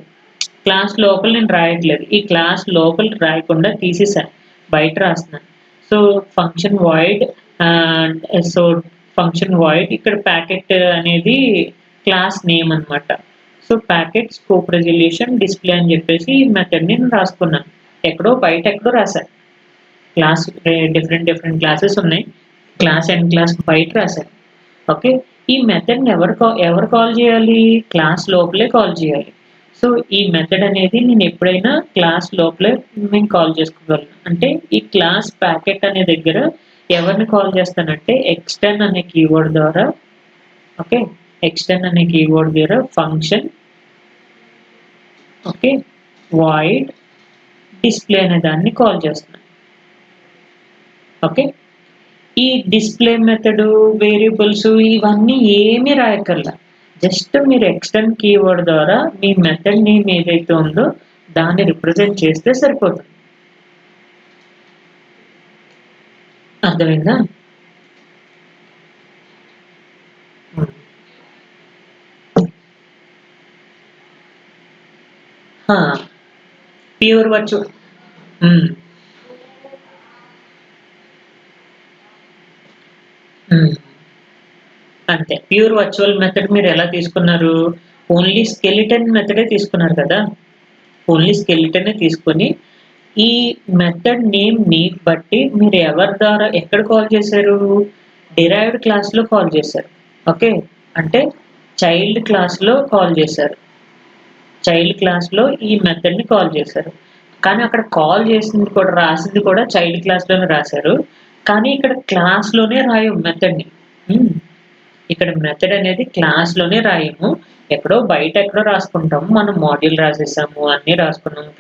క్లాస్ లోపల నేను రాయట్లేదు, ఈ క్లాస్ లోపల రాయకుండా తీసేసాను, బయట రాస్తున్నాను. So function void, so function void ఇక్కడ ప్యాకెట్ అనేది క్లాస్ నేమ్ అనమాట. So packet scope resolution display అని చెప్పేసి ఈ మెథడ్ నేను రాసుకున్నాను, ఎక్కడో బయట ఎక్కడో రాశాను. క్లాస్ డిఫరెంట్ క్లాసెస్ ఉన్నాయి, క్లాస్ అండ్ క్లాస్ బయట రాశాను. ఓకే, ఈ మెథడ్ని ఎవరు కాల్ చేయాలి, క్లాస్ లోపలే కాల్ చేయాలి. సో ఈ మెథడ్ అనేది నేను ఎప్పుడైనా క్లాస్ లోపలే నేను కాల్ చేసుకోగలను. అంటే ఈ క్లాస్ ప్యాకెట్ అనే దగ్గర ఎవరిని కాల్ చేస్తానంటే ఎక్స్టర్న్ అనే కీవర్డ్ ద్వారా, ఓకే, ఎక్స్టర్న్ అనే కీవర్డ్ ద్వారా ఫంక్షన్, ఓకే, వాయిడ్ డిస్ప్లే అనే దాన్ని కాల్ చేస్తున్నాను. ఓకే, ఈ డిస్ప్లే మెథడ్, వేరియబుల్స్ ఇవన్నీ ఏమీ రాయక్కర్లా, జస్ట్ మీరు ఎక్స్టర్న్ కీవర్డ్ ద్వారా మీ మెథడ్ నేమ్ ఏదైతే ఉందో దాన్ని రిప్రజెంట్ చేస్తే సరిపోతుంది. అర్థమైందా. ప్యూర్ వర్చువల్, అంతే. ప్యూర్ వర్చువల్ మెథడ్ మీరు ఎలా తీసుకున్నారు, ఓన్లీ స్కెలిటన్ మెథడే తీసుకున్నారు కదా, ఓన్లీ స్కెలిటనే తీసుకొని ఈ మెథడ్ నేమ్ని బట్టి మీరు ఎవరి ద్వారా ఎక్కడ కాల్ చేశారు, డిరైవ్డ్ క్లాస్లో కాల్ చేశారు. ఓకే, అంటే చైల్డ్ క్లాస్లో కాల్ చేశారు, చైల్డ్ క్లాస్లో ఈ మెథడ్ని కాల్ చేశారు. కానీ అక్కడ కాల్ చేసింది కూడా రాసింది కూడా చైల్డ్ క్లాస్లోనే రాశారు, కానీ ఇక్కడ క్లాస్లోనే రాయం మెథడ్ని. ఇక్కడ మెథడ్ అనేది క్లాస్లోనే రాయము, ఎక్కడో బయట ఎక్కడో రాసుకుంటాము. మనం మాడ్యూల్ రాసేసాము, అన్నీ రాసుకున్నాము,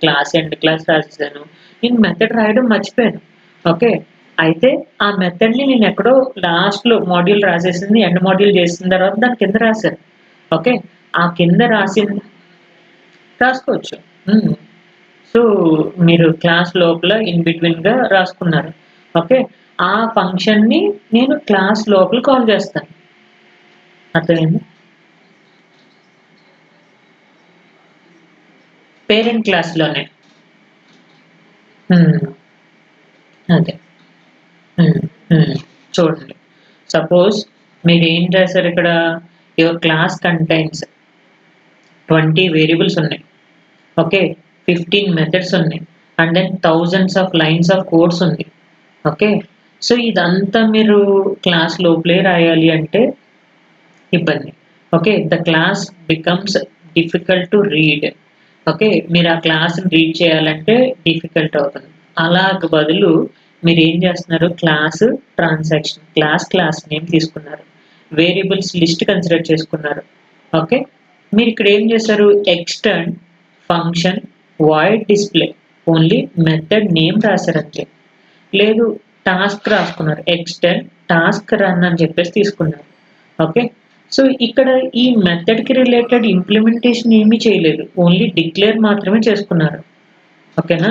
క్లాస్ ఎండ్ క్లాస్ రాసేసాను, నేను మెథడ్ రాయడం మర్చిపోయాను. ఓకే, అయితే ఆ మెథడ్ని నేను ఎక్కడో లాస్ట్లో మాడ్యూల్ రాసేసింది, ఎండ్ మాడ్యూల్ చేసిన తర్వాత దాని కింద రాశాను. ఓకే, ఆ కింద రాసుకోవచ్చు. సో మీరు క్లాస్ లోపల ఇన్ బిట్వీన్గా రాసుకున్నారు. ఓకే, ఆ ఫంక్షన్ని నేను క్లాస్ లోపల కాల్ చేస్తాను. అర్థమైంది. పేరెంట్ క్లాస్లోనే. అదే. చూడండి, సపోజ్ మీరు ఏం చేశారు, ఇక్కడ యువర్ క్లాస్ కంటైన్స్ 20 వేరియబుల్స్ ఉన్నాయి. ఓకే, 15 మెథడ్స్ ఉన్నాయి, and then thousands of lines of codes ఉంది. ఓకే, సో ఇదంతా మీరు క్లాస్ లోపలే రాయాలి అంటే ఇబ్బంది. Okay, the class becomes difficult to read. Okay, మీరు ఆ క్లాస్ని రీడ్ చేయాలంటే డిఫికల్ట్ అవుతుంది. అలాగ బదులు మీరు ఏం చేస్తున్నారు, ట్రాన్సాక్షన్ క్లాస్ నేమ్ తీసుకున్నారు, వేరియబుల్స్ లిస్ట్ కన్సిడర్ చేసుకున్నారు. ఓకే, మీరు ఇక్కడ ఏం చేశారు, extern function void display, only method name రాశారంతే. లేదు, టాస్క్ రాసుకున్నారు, ఎక్స్టెండ్ టాస్క్ రన్ అని చెప్పేసి తీసుకున్నారు. ఓకే, సో ఇక్కడ ఈ మెథడ్ కి రిలేటెడ్ ఇంప్లిమెంటేషన్ ఏమీ చేయలేదు, ఓన్లీ డిక్లేర్ మాత్రమే చేసుకున్నారు. ఓకేనా.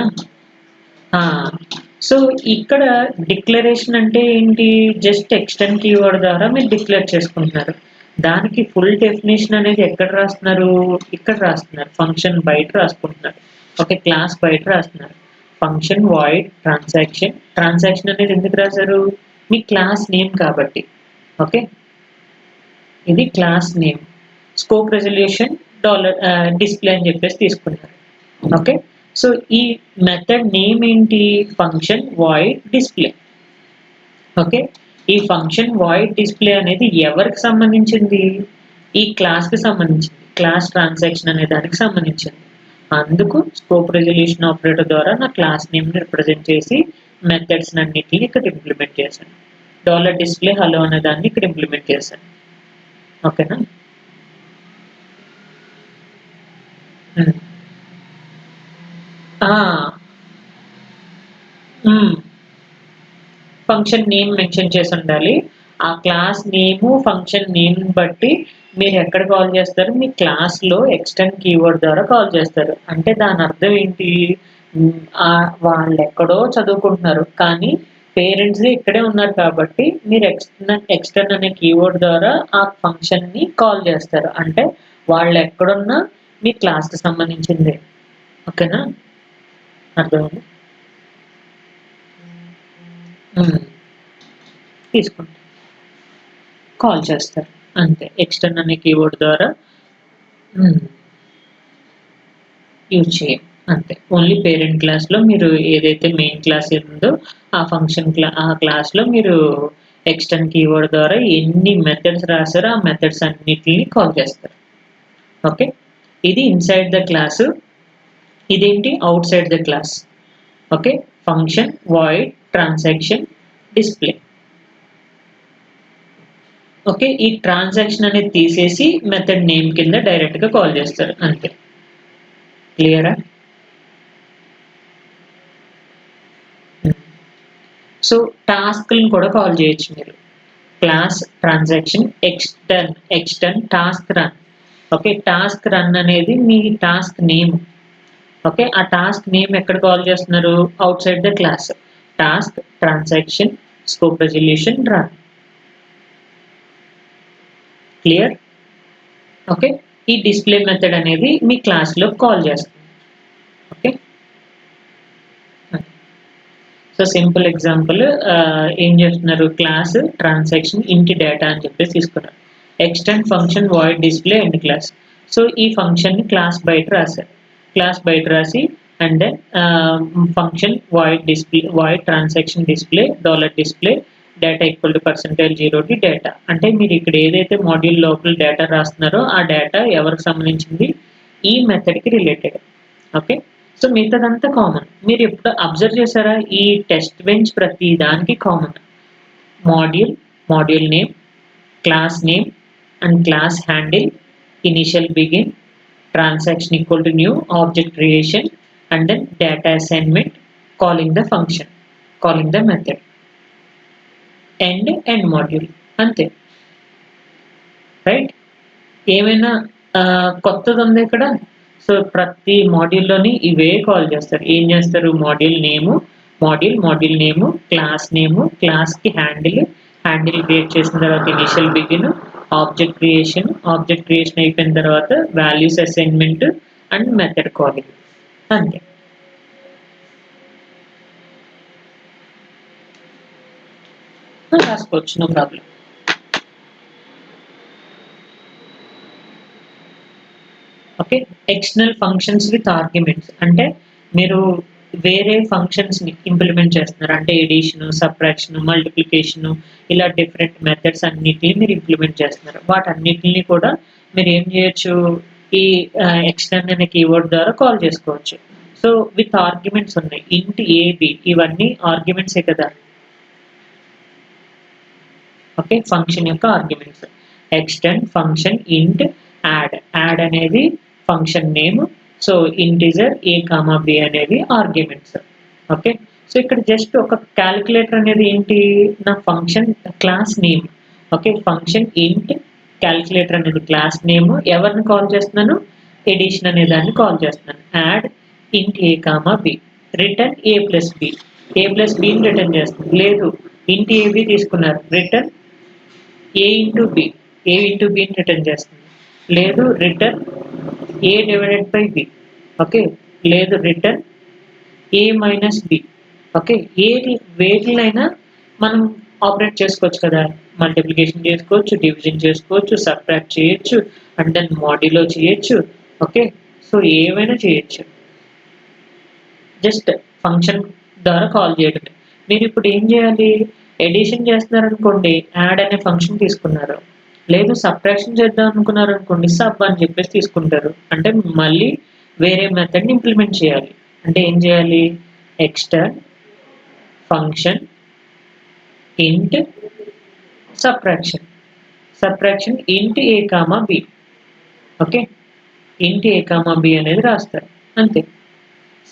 సో ఇక్కడ డిక్లరేషన్ అంటే ఏంటి, జస్ట్ ఎక్స్టెండ్ కీవర్డ్ ద్వారా మీరు డిక్లేర్ చేసుకుంటున్నారు. దానికి ఫుల్ డెఫినేషన్ అనేది ఎక్కడ రాస్తున్నారు, ఇక్కడ రాస్తున్నారు, ఫంక్షన్ బయట రాసుకుంటున్నారు. ఓకే, క్లాస్ బయట రాస్తున్నారు. ఫంక్షన్ వాయిడ్ ట్రాన్సాక్షన్, ట్రాన్సాక్షన్ అనేది ఎందుకు రాశారు, మీ క్లాస్ నేమ్ కాబట్టి. ఓకే, ఇది class name. Scope resolution display అని చెప్పేసి తీసుకున్నారు. ఓకే, సో ఈ మెథడ్ నేమ్ ఏంటి, ఫంక్షన్ వాయిడ్ డిస్ప్లే. ఓకే, ఈ ఫంక్షన్ వాయిడ్ డిస్ప్లే అనేది ఎవరికి సంబంధించింది, ఈ క్లాస్ కి సంబంధించింది, క్లాస్ ట్రాన్సాక్షన్ అనే దానికి సంబంధించింది. అందుకు స్కోప్ రెజల్యూషన్ ఆపరేటర్ ద్వారా నా క్లాస్ నేమ్ రిప్రజెంట్ చేసి మెథడ్స్ అన్నిటిని ఇక్కడ ఇంప్లిమెంట్ చేశాను. డిస్ప్లే హలో అనే దాన్ని ఇక్కడ ఇంప్లిమెంట్ చేశాను. ఓకేనా. ఫంక్షన్ నేమ్ మెన్షన్ చేసి ఉండాలి. ఆ క్లాస్ నేము ఫంక్షన్ నేమ్ బట్టి మీరు ఎక్కడ కాల్ చేస్తారు, మీ క్లాస్లో ఎక్స్టెండ్ కీవర్డ్ ద్వారా కాల్ చేస్తారు. అంటే దాని అర్థం ఏంటి, వాళ్ళు ఎక్కడో చదువుకుంటున్నారు కానీ పేరెంట్స్ ఇక్కడే ఉన్నారు కాబట్టి మీరు ఎక్స్టెండ్ అనే కీవర్డ్ ద్వారా ఆ ఫంక్షన్ని కాల్ చేస్తారు. అంటే వాళ్ళు ఎక్కడున్నా మీ క్లాస్కి సంబంధించింది. ఓకేనా, అర్థమైంది. తీసుకుంటారు, కాల్ చేస్తారు అంతే, ఎక్స్టెండ్ అనే కీవర్డ్ ద్వారా యూజ్ చేయం అంతే. ఓన్లీ పేరెంట్ క్లాస్లో మీరు ఏదైతే మెయిన్ క్లాస్ ఉందో ఆ ఫంక్షన్ ఆ క్లాస్లో మీరు ఎక్స్టెండ్ కీవర్డ్ ద్వారా ఎన్ని మెథడ్స్ రాస్తారో ఆ మెథడ్స్ అన్నిటిని కాల్ చేస్తారు. ఓకే, ఇది ఇన్సైడ్ ద క్లాస్, ఇదేంటి out side the class. Okay, function void transaction display. Okay, ఈ ట్రాన్సాక్షన్ అనేది తీసేసి మెథడ్ నేమ్ కింద డైరెక్ట్గా కాల్ చేస్తారు అంతే. క్లియరా. సో టాస్క్లను కూడా కాల్ చేయొచ్చు మీరు. Class transaction extend task run. Okay, task run అనేది మీ టాస్క్ నేమ్. ఓకే, ఆ టాస్క్ నేమ్ ఎక్కడ కాల్ చేస్తున్నారు, out side the class. Task transaction scope resolution run. Clear. Okay, ఈ డిస్ప్లే మెథడ్ అనేది మీ క్లాస్లో కాల్ చేస్తుంది. ఓకే, సో సింపుల్ ఎగ్జాంపుల్ ఏం చేస్తున్నారు, క్లాస్ ట్రాన్సాక్షన్ ఇంటి డేటా అని చెప్పేసి తీసుకున్నారు. Extend function void display end class. So ఈ ఫంక్షన్ని క్లాస్ బయట రాశారు, క్లాస్ బయట రాసి and then function void display void transaction display display data equal to %0 data. అంటే మీరు ఇక్కడ ఏదైతే మాడ్యూల్ లోపల డేటా రాస్తున్నారో ఆ డేటా ఎవరికి సంబంధించింది, ఈ మెథడ్కి రిలేటెడ్. ఓకే, సో మిగతాదంతా కామన్. మీరు ఎప్పుడు అబ్జర్వ్ చేశారా, ఈ టెస్ట్ బెంచ్ ప్రతి దానికి common. Module name, class name and class handle, initial begin, transaction equal to new, object creation and then data assignment, calling the function, calling the method, end module అంతే. Right, ఏమైనా కొత్తది ఉంది ఇక్కడ. So ప్రతి మాడ్యూల్లోని ఇవే call చేస్తారు. ఏం చేస్తారు, మాడ్యూల్ నేము క్లాస్ నేము, క్లాస్కి హ్యాండిల్ క్రియేట్ చేసిన తర్వాత ఇనిషియల్ బిగిన్, ఆబ్జెక్ట్ క్రియేషన్ అయిపోయిన తర్వాత values assignment and method calling అంతే. రాసుకోవచ్చు, no problem. Okay, external functions with arguments అంటే మీరు వేరే ఫంక్షన్స్ని ఇంప్లిమెంట్ చేస్తున్నారు. అంటే ఎడిషన్, సబ్ట్రాక్షన్, మల్టిప్లికేషన్, ఇలా డిఫరెంట్ మెథడ్స్ అన్నిటిని మీరు ఇంప్లిమెంట్ చేస్తున్నారు. వాటన్నిటిని కూడా మీరు ఏం చేయొచ్చు, ఈ ఎక్స్టర్న్ అనే కీవర్డ్ ద్వారా కాల్ చేసుకోవచ్చు. సో విత్ ఆర్గ్యుమెంట్స్ ఉన్నాయి, ఇంట్ ఏబి, ఇవన్నీ ఆర్గ్యుమెంట్సే కదా. ఓకే, ఫంక్షన్ యొక్క arguments. Extend function int add అనేది function name. So integer a, b అనేది ఆర్గ్యుమెంట్స్. ఓకే, సో ఇక్కడ జస్ట్ ఒక క్యాలిక్యులేటర్ అనేది ఏంటి, నా function class name. Okay, function ఇంట్ క్యాలిక్యులేటర్ అనేది క్లాస్ నేమ్. ఎవరిని కాల్ చేస్తున్నాను, ఎడిషన్ అనే దాన్ని కాల్ చేస్తున్నాను. యాడ్ ఇంట్ a comma B, return a plus B. A plus బిని return చేస్తుంది. లేదు ఇంట్ ఏబి తీసుకున్నారు, return a into B. A into బిని రిటర్న్ చేస్తుంది. లేదు return A divided by B. Okay, లేదు రిటర్న్ ఏ మైనస్ బి. ఓకే, వేటినైనా మనం ఆపరేట్ చేసుకోవచ్చు కదా. మల్టిప్లికేషన్ చేసుకోవచ్చు, డివిజన్ చేసుకోవచ్చు, సబ్ట్రాక్ట్ చేయొచ్చు, అండ్ దెన్ మాడ్యులో చేయొచ్చు. ఓకే, సో ఏమైనా చేయొచ్చు, జస్ట్ ఫంక్షన్ ద్వారా కాల్ చేయడమే. మీరు ఇప్పుడు ఏం చేయాలి, ఎడిషన్ చేస్తున్నారనుకోండి, యాడ్ అనే ఫంక్షన్ తీసుకున్నారు. లేదు సబ్ట్రాక్షన్ చేద్దాం అనుకున్నారు అనుకోండి, సబ్ అని చెప్పేసి తీసుకుంటారు. అంటే మళ్ళీ వేరే మెథడ్ని ఇంప్లిమెంట్ చేయాలి. అంటే ఏం చేయాలి, ఎక్స్టర్న్ ఫంక్షన్ ఇంట్ సబ్ట్రాక్షన్ ఇంట్ ఏ కామా బి. ఓకే, ఇంట్ ఏ కామా బి అనేది రాస్తారు అంతే.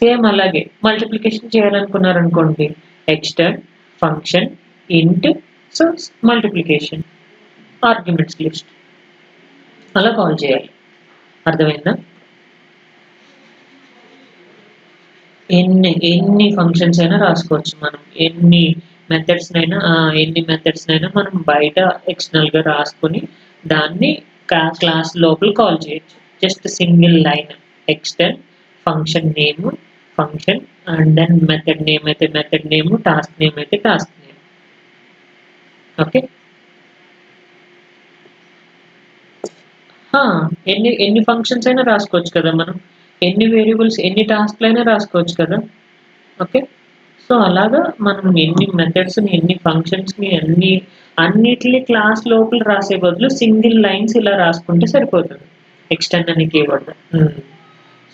సేమ్ అలాగే మల్టిప్లికేషన్ చేయాలనుకున్నారనుకోండి, ఎక్స్టర్న్ ఫంక్షన్ ఇంట్ సో మల్టిప్లికేషన్ ఆర్గ్యుమెంట్స్ లిస్ట్ అలా కాల్ చేయాలి. అర్థమైందా? ఎన్ని ఫంక్షన్స్ అయినా రాసుకోవచ్చు మనం, ఎన్ని మెథడ్స్ అయినా మనం బయట ఎక్స్టర్నల్ గా రాసుకొని దాన్ని క్లాస్ లోపల కాల్ చేయొచ్చు. Just single line extern function name function and then method name అయితే మెథడ్ నేమ్, టాస్క్ నేమ్ అయితే టాస్క్ నేమ్. ఓకే, ఎన్ని ఫంక్షన్స్ అయినా రాసుకోవచ్చు కదా మనం, ఎన్ని వేరియబుల్స్ ఎన్ని టాస్క్లు అయినా రాసుకోవచ్చు కదా. ఓకే, సో అలాగా మనం ఎన్ని మెథడ్స్ని ఎన్ని ఫంక్షన్స్ని అన్నిటిని క్లాస్ లోపల రాసే బదులు సింగిల్ లైన్స్ ఇలా రాసుకుంటే సరిపోతుంది ఎక్స్టెండ్ అని కీవర్డ్.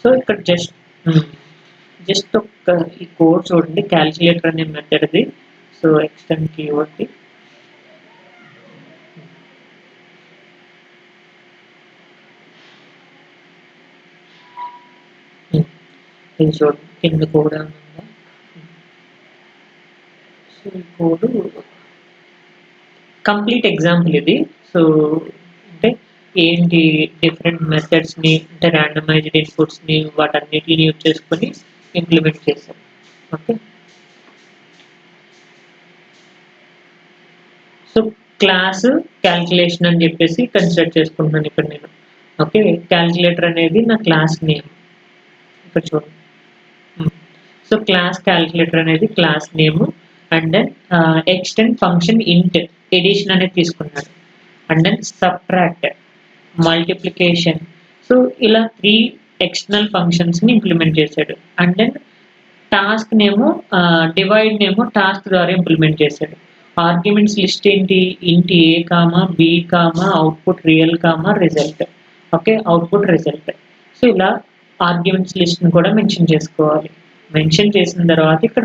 సో ఇక్కడ జస్ట్ ఒక ఈ కోడ్ చూడండి, క్యాలిక్యులేటర్ అనే మెథడ్ది. సో ఎక్స్టెండ్ కీవర్డ్ది ఇది చూడండి, కింద కూడా ఉందా. సో ఈ కోడ్ కంప్లీట్ ఎగ్జాంపుల్ ఇది. సో అంటే ఏంటి డిఫరెంట్ మెథడ్స్ని అంటే ర్యాండమైజ్డ్ ఇన్పుట్స్ని వాటన్నిటిని యూజ్ చేసుకొని ఇంప్లిమెంట్ చేశాం. ఓకే, సో క్లాస్ క్యాల్కులేషన్ అని చెప్పేసి కన్సిడర్ చేసుకుంటున్నాను ఇక్కడ నేను. ఓకే, క్యాల్కులేటర్ అనేది నా క్లాస్ నేమ్ ఇక్కడ చూడండి. సో క్లాస్ క్యాల్కులేటర్ అనేది class name and then extend function int addition అనేది తీసుకున్నాడు. And then subtract multiplication. So ఇలా 3 ఎక్స్టర్నల్ ఫంక్షన్స్ని ఇంప్లిమెంట్ చేశాడు. అండ్ దెన్ టాస్క్ నేమో డివైడ్ నేమో టాస్క్ ద్వారా ఇంప్లిమెంట్ చేశాడు. ఆర్గ్యుమెంట్స్ లిస్ట్ ఏంటి, ఇంటి a comma b comma output real comma result. Okay, output result. So ఇలా ఆర్గ్యుమెంట్స్ లిస్ట్ని కూడా మెన్షన్ చేసుకోవాలి. మెన్షన్ చేసిన తర్వాత ఇక్కడ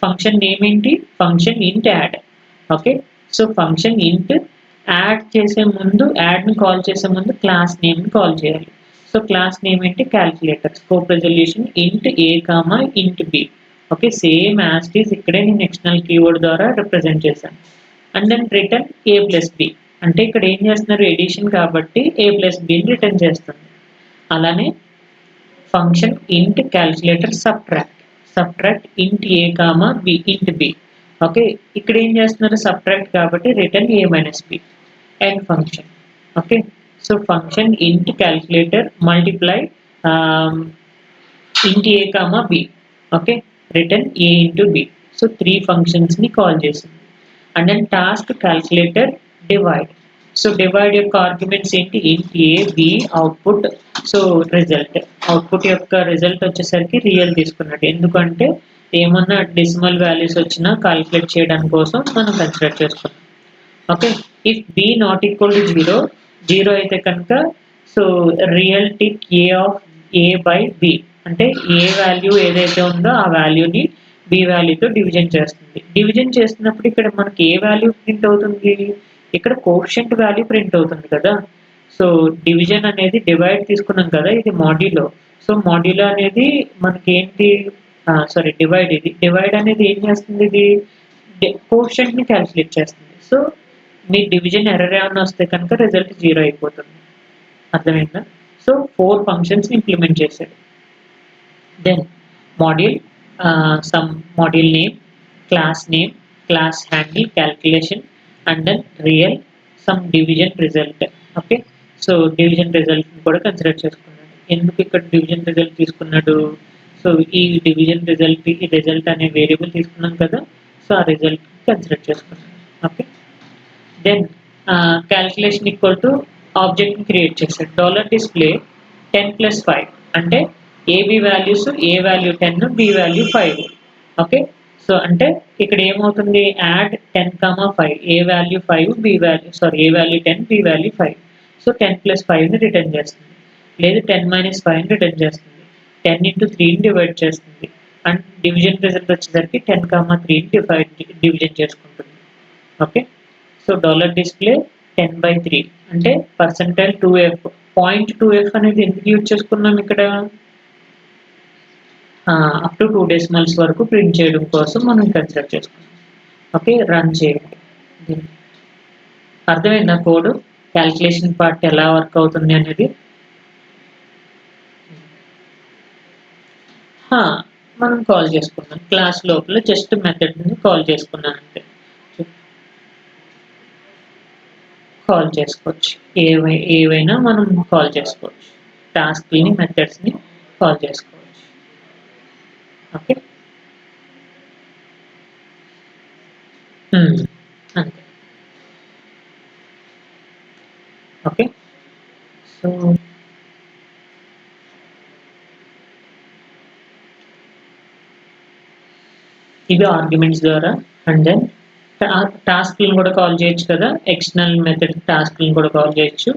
ఫంక్షన్ నేమ్ ఏంటి, function int add. Okay, so function int add చేసే ముందు యాడ్ని కాల్ చేసే ముందు క్లాస్ నేమ్ని కాల్ చేయాలి. సో క్లాస్ నేమ్ ఏంటి, calculator scope resolution int a comma int b. Okay, same as it is ఇక్కడే నేను ఎక్స్టర్నల్ కీవర్డ్ ద్వారా రిప్రజెంట్ చేశాను. And then return a plus b. అంటే ఇక్కడ ఏం చేస్తున్నారు, ఎడిషన్ కాబట్టి ఏ ప్లస్ బిని రిటర్న్ చేస్తుంది. అలానే function int calculator subtract int a comma b int b. Okay, ఇక్కడ ఏం చేస్తున్నారు, సబ్ట్రాక్ట్ కాబట్టి return A minus b. And function. Okay, so function int calculator multiply int a comma b. Okay, return a into b. So 3 ఫంక్షన్స్ని call చేసింది. And then task calculator divide. So divide యొక్క arguments ఏంటి, int a b output. So result output యొక్క result వచ్చేసరికి real తీసుకున్నట్టు, ఎందుకంటే ఏమన్నా decimal values వచ్చినా క్యాల్కులేట్ చేయడానికి కోసం మనం కన్సిడర్ చేసుకున్నాం. Okay, if b not equal to 0 అయితే కనుక so real tick a of a by b. అంటే ఏ వాల్యూ ఏదైతే ఉందో ఆ వాల్యూని బి వాల్యూతో డివిజన్ చేస్తుంది. డివిజన్ చేస్తున్నప్పుడు ఇక్కడ మనకి ఏ వాల్యూ ప్రింట్ అవుతుంది, ఇక్కడ కోఎఫిషియంట్ వాల్యూ ప్రింట్ అవుతుంది కదా. సో డివిజన్ అనేది డివైడ్ తీసుకున్నాం కదా, ఇది మాడ్యులో. సో మాడ్యులో అనేది మనకి ఏంటి, సారీ డివైడ్, ఇది డివైడ్ అనేది ఏం చేస్తుంది, ఇది కోషెంట్ ని క్యాల్కులేట్ చేస్తుంది. సో మీ డివిజన్ ఎర్రర్ ఏమైనా వస్తే కనుక రిజల్ట్ 0 అయిపోతుంది. అర్థమైందా? సో 4 ఫంక్షన్స్ ఇంప్లిమెంట్ చేశాడు. Then module, sum module name, class name, class handle, calculation, and then real, sum division result. Okay, so division result కూడా కన్సిడర్ చేసుకున్నాడు. ఎందుకు ఇక్కడ డివిజన్ రిజల్ట్ తీసుకున్నాడు? సో ఈ డివిజన్ రిజల్ట్, ఈ రిజల్ట్ అనే వేరియబుల్ తీసుకున్నాం కదా, సో ఆ రిజల్ట్ కన్సిడర్ చేసుకున్నాడు. Okay, then calculation equal to object create చేశాడు. $display 10 + 5 అంటే a b values, a value 10, b value 5. Okay, so అంటే ఇక్కడ ఏమవుతుంది, add 10, 5, a value 5, b value a value 10, b value 5. So 10 + 5 ని రిటర్న్ చేస్తుంది, లేదు 10 - 5 ని రిటర్న్ చేస్తుంది, 10 × 3 ని డివైడ్ చేస్తుంది, అండ్ డివిజన్ రిజల్ట్ వచ్చేసరికి 10, 3 ని డివిజన్ చేసుకుంటుంది. ఓకే, సో $display 10/3 అంటే పర్సెంటైల్ 2f, 0.2f అనేది ఎందుకు యూజ్ చేసుకున్నాం ఇక్కడ, అప్ టు 2 డెసిమల్స్ వరకు ప్రింట్ చేయడం కోసం మనం కన్సిడర్ చేసుకున్నాం. ఓకే, రన్ చేయండి. అర్థమైందా కోడ్, క్యాల్కులేషన్ పార్ట్ ఎలా వర్క్ అవుతుంది అనేది? మనం కాల్ చేసుకున్నాం క్లాస్ లోపల, జస్ట్ మెథడ్ ని కాల్ చేసుకున్నాం అంటే కాల్ చేసుకోవచ్చు, ఏవైనా మనం కాల్ చేసుకోవచ్చు, టాస్క్ని, మెథడ్స్ని కాల్ చేసుకోవచ్చు. ఓకే, అంతే. ఓకే, సో ఇవి ఆర్గ్యుమెంట్స్ ద్వారా, అండ్ దెన్ టాస్క్లను కూడా కాల్ చేయొచ్చు కదా, ఎక్స్టర్నల్ మెథడ్ టాస్క్లను కూడా కాల్ చేయొచ్చు,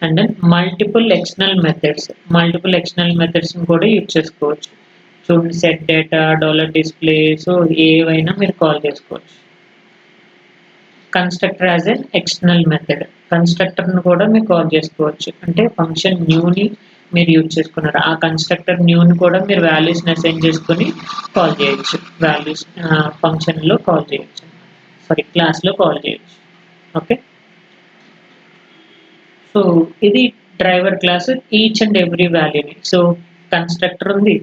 and then multiple external methods కూడా యూజ్ చేసుకోవచ్చు. చూడండి, సెట్ డేటా, $display, సో ఏవైనా మీరు కాల్ చేసుకోవచ్చు. Constructor as an external method, కన్స్ట్రక్టర్ను కూడా మీరు కాల్ చేసుకోవచ్చు. అంటే ఫంక్షన్ న్యూని మీరు యూజ్ చేసుకున్నారు, ఆ కన్స్ట్రక్టర్ న్యూని కూడా మీరు వాల్యూస్ని అసైన్ చేసుకొని కాల్ చేయొచ్చు, వాల్యూస్ ఫంక్షన్లో కాల్ చేయొచ్చు, సారీ క్లాస్లో కాల్ చేయొచ్చు. ఓకే, సో ఇది driver class, each and every వాల్యూని. సో కన్స్ట్రక్టర్ ఉంది,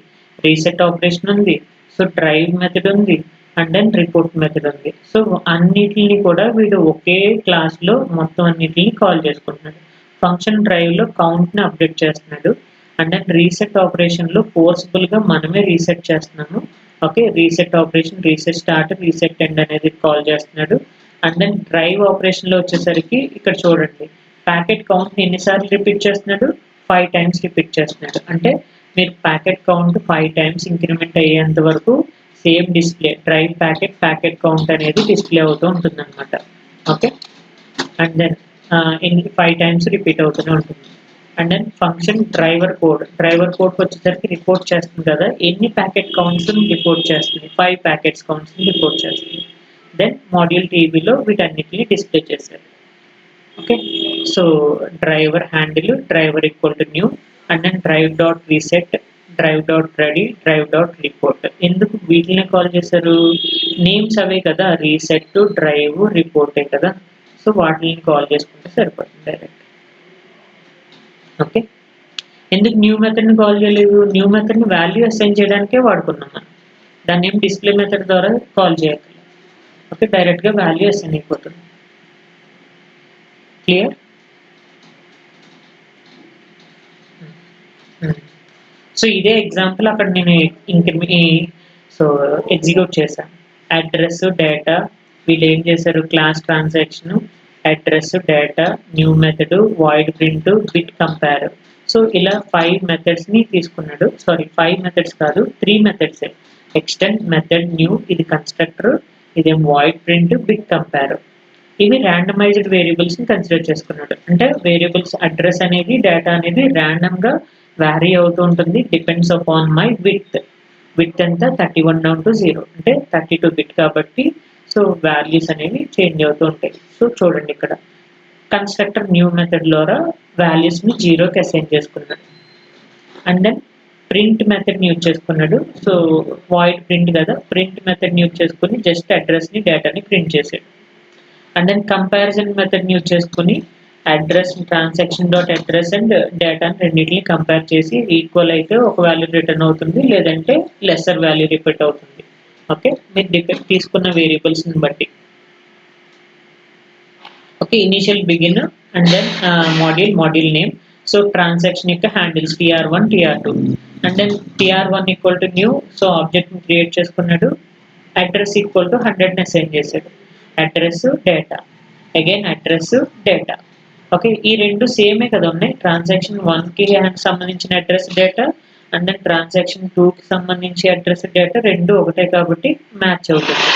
రీసెట్ ఆపరేషన్ ఉంది, సో డ్రైవ్ మెథడ్ ఉంది, అండ్ దెన్ రిపోర్ట్ మెథడ్ ఉంది. సో అన్నిటిని కూడా వీడు ఒకే క్లాస్లో మొత్తం అన్నిటిని కాల్ చేసుకుంటున్నాడు. ఫంక్షన్ డ్రైవ్లో కౌంట్ని అప్డేట్ చేస్తున్నాడు, అండ్ దెన్ రీసెట్ ఆపరేషన్లో ఫోర్స్ఫుల్గా మనమే రీసెట్ చేస్తున్నాము. Okay, reset operation, reset start, reset end అనేది కాల్ చేస్తున్నాడు. అండ్ దెన్ డ్రైవ్ ఆపరేషన్లో వచ్చేసరికి ఇక్కడ చూడండి, ప్యాకెట్ కౌంట్ని ఎన్నిసార్లు రిపీట్ చేస్తున్నాడు, 5 టైమ్స్ రిపీట్ చేస్తున్నాడు. అంటే మీరు ప్యాకెట్ కౌంట్ 5 టైమ్స్ ఇంక్రిమెంట్ అయ్యేంత వరకు same display, drive packet count అనేది డిస్ప్లే అవుతూ ఉంటుంది అనమాట. Okay, and then 5 times repeat అవుతూనే ఉంటుంది. అండ్ దెన్ ఫంక్షన్ డ్రైవర్ కోడ్కి వచ్చేసరికి రిపోర్ట్ చేస్తుంది కదా, ఎన్ని ప్యాకెట్ కౌంట్స్ రిపోర్ట్ చేస్తుంది, 5 ప్యాకెట్స్ కౌంట్స్ రిపోర్ట్ చేస్తుంది. దెన్ మాడ్యూల్ టీబీలో వీటన్నిటిని డిస్ప్లే చేశారు. Okay, so driver handle, driver equal to new, and then drive.reset, drive.ready, drive.report. ఎందుకు వీటిని కాల్ చేశారు, నేమ్స్ అవే కదా, రీసెట్, డ్రైవ్, రిపోర్టే కదా, సో వాటిని కాల్ చేసుకుంటే సరిపోతుంది డైరెక్ట్. ఓకే, ఎందుకు న్యూ మెథడ్ని కాల్ చేయలేదు, న్యూ మెథడ్ని వాల్యూ అసైన్ చేయడానికే వాడుకున్నాం మనం, దాన్ని ఏం డిస్ప్లే మెథడ్ ద్వారా కాల్ చేయగలం. ఓకే, డైరెక్ట్గా వాల్యూ అసైన్ అయిపోతుంది. క్లియర్? సో ఇదే ఎగ్జాంపుల్ అక్కడ నేను సో ఎగ్జిక్యూట్ చేశాను. అడ్రస్, డేటా, వీళ్ళు ఏం చేశారు, class transaction, address, data, new method, void print, bit compare. So ఇలా 5 మెథడ్స్ని తీసుకున్నాడు. సారీ 5 మెథడ్స్ కాదు, 3 మెథడ్స్, ఎక్స్టెండ్, మెథడ్, న్యూ, ఇది కన్స్ట్రక్టర్, ఇదేం వాయిడ్ ప్రింట్, బిట్ కంపేర్. ఇవి ర్యాండమైజ్డ్ వేరియబుల్స్ని కన్సిడర్ చేసుకున్నాడు. అంటే వేరియబుల్స్ అడ్రస్ అనేది, డేటా అనేది ర్యాండమ్గా వ్యారీ అవుతూ ఉంటుంది, డిపెండ్స్ అపాన్ మై విత్ ఎంత 31 down to 0, అంటే 32 బిట్ కాబట్టి సో వాల్యూస్ అనేవి చేంజ్ అవుతూ ఉంటాయి. సో చూడండి ఇక్కడ కన్స్ట్రక్టర్ న్యూ మెథడ్ ద్వారా వాల్యూస్ని 0కి అసైన్ చేసుకున్నాడు. అండ్ దెన్ ప్రింట్ మెథడ్ని యూజ్ చేసుకున్నాడు. సో వాయిడ్ ప్రింట్ కదా, ప్రింట్ మెథడ్ని యూజ్ చేసుకుని జస్ట్ అడ్రస్ని డేటాని ప్రింట్ చేసాడు. అండ్ దెన్ కంపారిజన్ మెథడ్ని యూజ్ చేసుకుని address transaction dot address and డేటాని రెండింటిని కంపేర్ చేసి ఈక్వల్ అయితే ఒక వాల్యూ రిటర్న్ అవుతుంది, లేదంటే లెస్సర్ వాల్యూ రిపీట్ అవుతుంది. ఓకే, మీరు తీసుకున్న వేరియబుల్స్ని బట్టి. Okay, initial begin and then module name. So transaction యొక్క handles TR1 TR2 and then TR1 equal to new. So ఆబ్జెక్ట్ని క్రియేట్ చేసుకున్నాడు. అడ్రస్ ఈక్వల్ టు 100ని అసైన్ చేశాడు. Address data, again address data. Okay, ఈ రెండు సేమే కదా ఉన్నాయి. ట్రాన్సాక్షన్ 1కి సంబంధించిన address data and then transaction 2కి సంబంధించి అడ్రస్ డేటా రెండు ఒకటే కాబట్టి మ్యాచ్ అవుతుంది.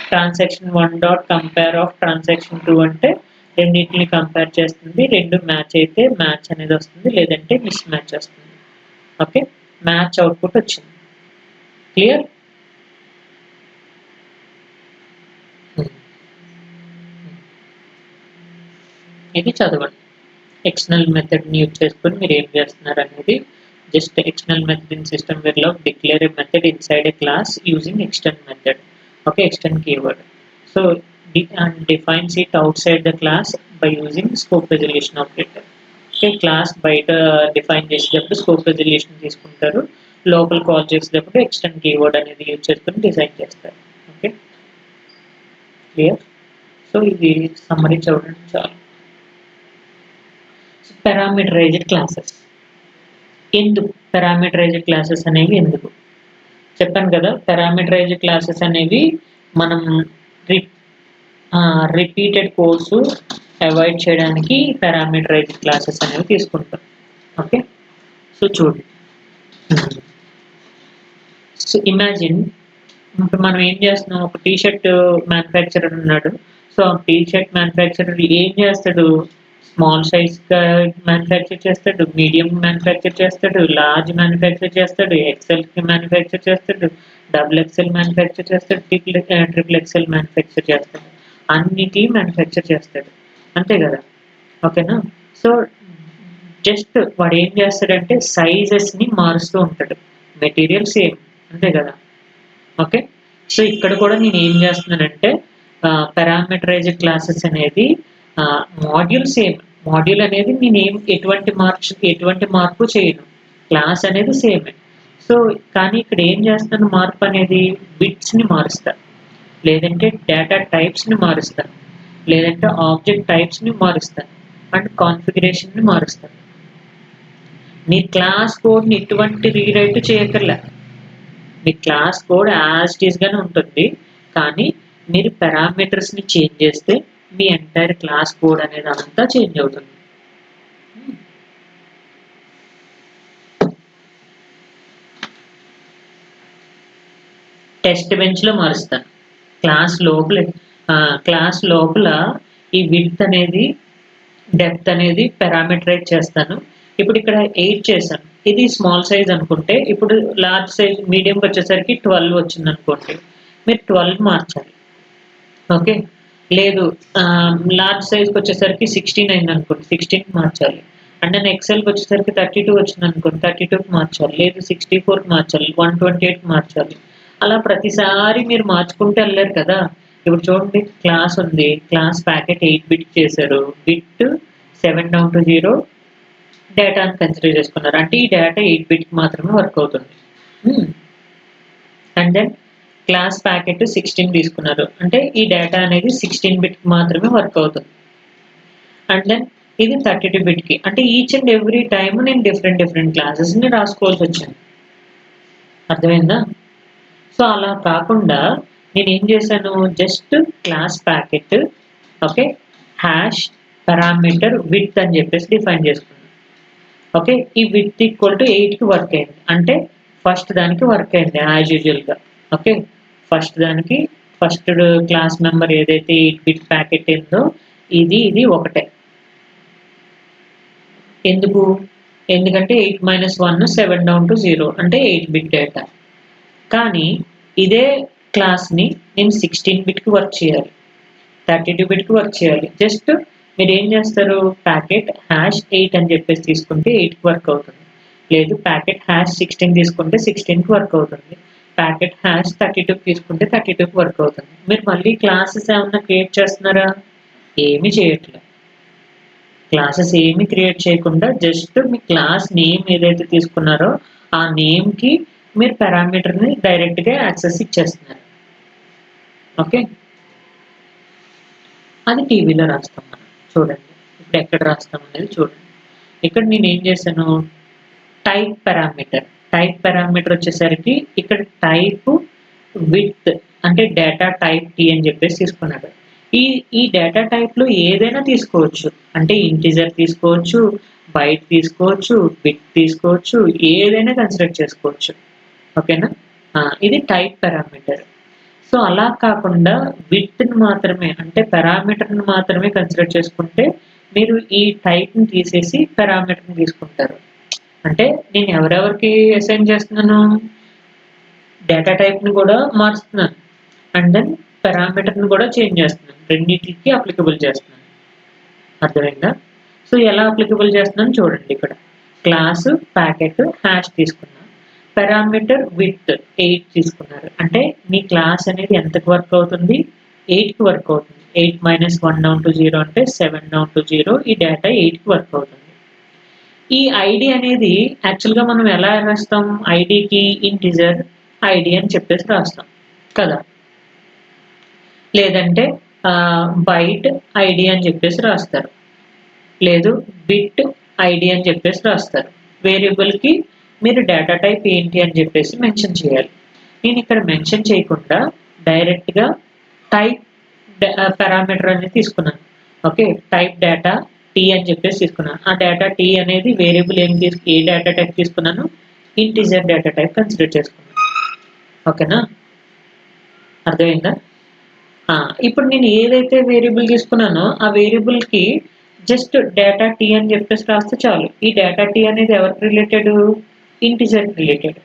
Transaction 1 dot compare of transaction 2 అంటే రెండింటిని కంపేర్ చేస్తుంది, రెండు మ్యాచ్ అయితే మ్యాచ్ అనేది వస్తుంది, లేదంటే మిస్ మ్యాచ్ వస్తుంది. ఓకే, మ్యాచ్ అవుట్పుట్ వచ్చింది. క్లియర్? ఇది చదవండి. ఎక్స్టర్నల్ మెథడ్ని యూజ్ చేసుకొని మీరు ఏం చేస్తున్నారు అనేది. Just external method in system వేర్లో declare a method inside a class using extern method. Okay, extern keyword. So and defines it outside the class by using scope resolution operator. Okay, class బయట define చేసేటప్పుడు scope resolution తీసుకుంటారు, లోపల call చేసేటప్పుడు ఎక్స్టర్న్ keyword అనేది use చేసుకొని design చేస్తారు. Okay, clear? So ఇది summary చూడండి చాలు. Parameterised classes. ఎందుకు పారామీటరైజ్డ్ క్లాసెస్ అనేవి ఎందుకు చెప్పాను కదా. పారామీటరైజ్డ్ క్లాసెస్ అనేవి మనం రిపీటెడ్ కోర్సు అవాయిడ్ చేయడానికి పారామీటరైజ్డ్ క్లాసెస్ అనేవి తీసుకుంటాం. ఓకే, సో చూడండి. సో ఇమాజిన్ ఇప్పుడు మనం ఏం చేస్తున్నాం, ఒక టీషర్ట్ మ్యానుఫ్యాక్చరర్ ఉన్నాడు. సో ఆ టీషర్ట్ మ్యానుఫ్యాక్చరర్ ఏం చేస్తాడు, స్మాల్ సైజ్ మ్యానుఫ్యాక్చర్ చేస్తాడు, మీడియం మ్యానుఫ్యాక్చర్ చేస్తాడు, లార్జ్ మ్యానుఫ్యాక్చర్ చేస్తాడు, ఎక్సెల్కి మ్యానుఫ్యాక్చర్ చేస్తాడు, XXL మ్యానుఫ్యాక్చర్ చేస్తాడు, XXL మ్యానుఫ్యాక్చర్ చేస్తాడు, అన్నిటి మ్యానుఫ్యాక్చర్ చేస్తాడు, అంతే కదా. ఓకేనా? సో జస్ట్ వాడు ఏం చేస్తాడంటే సైజెస్ని మారుస్తూ ఉంటాడు, మెటీరియల్ సేమ్, అంతే కదా. ఓకే, సో ఇక్కడ కూడా నేను ఏం చేస్తున్నానంటే పారామీటరైజ్డ్ క్లాసెస్ అనేది మాడ్యూల్ సేమ్, మాడ్యూల్ అనేది నేను ఎటువంటి మార్పు చేయను, క్లాస్ అనేది సేమే. సో కానీ ఇక్కడ ఏం చేస్తాను, మార్పు అనేది బిట్స్ని మారుస్తాను, లేదంటే డేటా టైప్స్ని మారుస్తాను, లేదంటే ఆబ్జెక్ట్ టైప్స్ని మారుస్తాను, అండ్ కాన్ఫిగరేషన్ని మారుస్తాను. మీ క్లాస్ కోడ్ని ఎటువంటి రీరైట్ చేయక్కర్లే, మీ క్లాస్ కోడ్ యాజ్ ఇట్ ఈస్గానే ఉంటుంది. కానీ మీరు పారామీటర్స్ని చేంజ్ చేస్తే మీ ఎంటైర్ క్లాస్ కోడ్ అనేది అంతా చేంజ్ అవుతుంది. టెస్ట్ బెంచ్లో మారుస్తాను, క్లాస్ లోపల ఈ విడ్త్ అనేది డెప్త్ అనేది పారామీటరైజ్ చేస్తాను. ఇప్పుడు ఇక్కడ 8 చేశాను, ఇది స్మాల్ సైజ్ అనుకుంటే, ఇప్పుడు లార్జ్ సైజ్ మీడియంకి వచ్చేసరికి 12 వచ్చింది అనుకోండి, మీరు 12 మార్చాలి. ఓకే, లేదు లార్జ్ సైజ్కి వచ్చేసరికి 16 అయింది అనుకోండి, 16కి మార్చాలి. అండ్ నేను ఎక్సెల్కి వచ్చేసరికి 32 వచ్చింది అనుకోండి, 32కి మార్చాలి, లేదు 64కి మార్చాలి, 128కి మార్చాలి. అలా ప్రతిసారి మీరు మార్చుకుంటూ వెళ్ళారు కదా. ఇప్పుడు చూడండి, క్లాస్ ఉంది, క్లాస్ ప్యాకెట్ 8 బిట్ చేశారు, బిట్ 7 down to 0 డేటాను కన్సిడర్ చేసుకున్నారు, అంటే ఈ డేటా 8 బిట్కి మాత్రమే వర్క్ అవుతుంది. అండ్ దెన్ క్లాస్ ప్యాకెట్ 16 తీసుకున్నారు, అంటే ఈ డేటా అనేది 16 బిట్కి మాత్రమే వర్క్ అవుతుంది. అండ్ దెన్ ఇది 32 బిట్కి, అంటే ఈచ్ అండ్ ఎవ్రీ టైమ్ నేను డిఫరెంట్ క్లాసెస్ని రాసుకోవాల్సి వచ్చింది. అర్థమైందా? సో అలా కాకుండా నేను ఏం చేశాను, just class packet okay hash parameter width అని చెప్పేసి డిఫైన్ చేసుకున్నాను. ఓకే, ఈ విడ్త్ ఈక్వల్ టు 8కి వర్క్ అయింది, అంటే ఫస్ట్ దానికి వర్క్ అయింది యాజ్ యూజువల్గా. ఓకే, ఫస్ట్ క్లాస్ మెంబర్ ఏదైతే 8 బిట్ ప్యాకెట్ ఉందో ఇది ఒకటే. ఎందుకంటే 8 - 1 7 down to 0 అంటే 8 బిట్ డేటా. కానీ ఇదే క్లాస్ని నేను 16 బిట్కి వర్క్ చేయాలి, 32 బిట్కి వర్క్ చేయాలి. జస్ట్ మీరు ఏం చేస్తారు, ప్యాకెట్ హ్యాష్ 8 అని చెప్పేసి తీసుకుంటే 8కి వర్క్ అవుతుంది. లేదు ప్యాకెట్ హ్యాష్ 16 తీసుకుంటే 16కి వర్క్ అవుతుంది. ప్యాకెట్ హ్యాష్ 32 తీసుకుంటే 32కి వర్క్ అవుతుంది. మీరు మళ్ళీ క్లాసెస్ ఏమన్నా క్రియేట్ చేస్తున్నారా? ఏమీ చేయట్లేదు. క్లాసెస్ ఏమి క్రియేట్ చేయకుండా జస్ట్ మీ క్లాస్ నేమ్ ఏదైతే తీసుకున్నారో ఆ నేమ్కి మీరు పారామీటర్ని డైరెక్ట్గా యాక్సెస్ ఇచ్చేస్తున్నారు. ఓకే, అది టీవీలో రాస్తాం మనం. చూడండి ఇప్పుడు ఎక్కడ రాస్తాం అనేది చూడండి. ఇక్కడ నేను ఏం చేశాను, టైప్ పారామీటర్ వచ్చేసరికి ఇక్కడ టైప్ విత్ అంటే డేటా టైప్ టీ అని చెప్పేసి తీసుకున్నాడు. ఈ డేటా టైప్లో ఏదైనా తీసుకోవచ్చు, అంటే ఇంటిజర్ తీసుకోవచ్చు, బైట్ తీసుకోవచ్చు, బిట్ తీసుకోవచ్చు, ఏదైనా కన్సిడర్ చేసుకోవచ్చు. ఓకేనా, ఇది టైప్ పారామీటర్. సో అలా కాకుండా విడ్త్ని మాత్రమే అంటే పారామీటర్ని మాత్రమే కన్సిడర్ చేసుకుంటే మీరు ఈ టైప్ని తీసేసి పారామీటర్ని తీసుకుంటారు. అంటే నేను ఎవరెవరికి అసైన్ చేస్తున్నాను, డేటా టైప్ని కూడా మారుస్తున్నాను అండ్ దెన్ పారామీటర్ని కూడా చేంజ్ చేస్తున్నాను, రెండింటికి అప్లికబుల్ చేస్తున్నాను. అర్థమైందా? సో ఎలా అప్లికబుల్ చేస్తున్నాను చూడండి. ఇక్కడ క్లాసు ప్యాకెట్ హ్యాష్ తీసుకున్నాను, పారామీటర్ విత్ 8 తీసుకున్నారు. అంటే మీ క్లాస్ అనేది ఎంతకు వర్క్ అవుతుంది, 8కి వర్క్ అవుతుంది. 8 - 1 down to 0 అంటే 7 down to 0. ఈ డేటా 8కి వర్క్ అవుతుంది. ఈ ఐడి అనేది యాక్చువల్గా మనం ఎలా రాస్తాం, ఐడికి ఇంటిజర్ ఐడి అని చెప్పేసి రాస్తాం కదా, లేదంటే బైట్ ఐడి అని చెప్పేసి రాస్తారు, లేదు బిట్ ఐడి అని చెప్పేసి రాస్తారు. వేరియబుల్కి మీరు డేటా టైప్ ఏంటి అని చెప్పేసి మెన్షన్ చేయాలి. నేను ఇక్కడ మెన్షన్ చేయకుండా డైరెక్ట్గా టైప్ పారామీటర్ అనేది తీసుకున్నాను. ఓకే, టైప్ డేటా టీ అని చెప్పేసి తీసుకున్నాను. ఆ డేటా టీ అనేది వేరియబుల్ ఏ డేటా టైప్ తీసుకున్నాను, ఇంటిజర్ డేటా టైప్ కన్సిడర్ చేసుకున్నాను. ఓకేనా, అర్థమైందా? ఇప్పుడు నేను ఏదైతే వేరియబుల్ తీసుకున్నానో ఆ వేరియబుల్కి జస్ట్ డేటా టీ అని చెప్పేసి రాస్తే చాలు. ఈ డేటా టీ అనేది ఎవరికి రిలేటెడ్, ఇంటిజర్ రిలేటెడ్.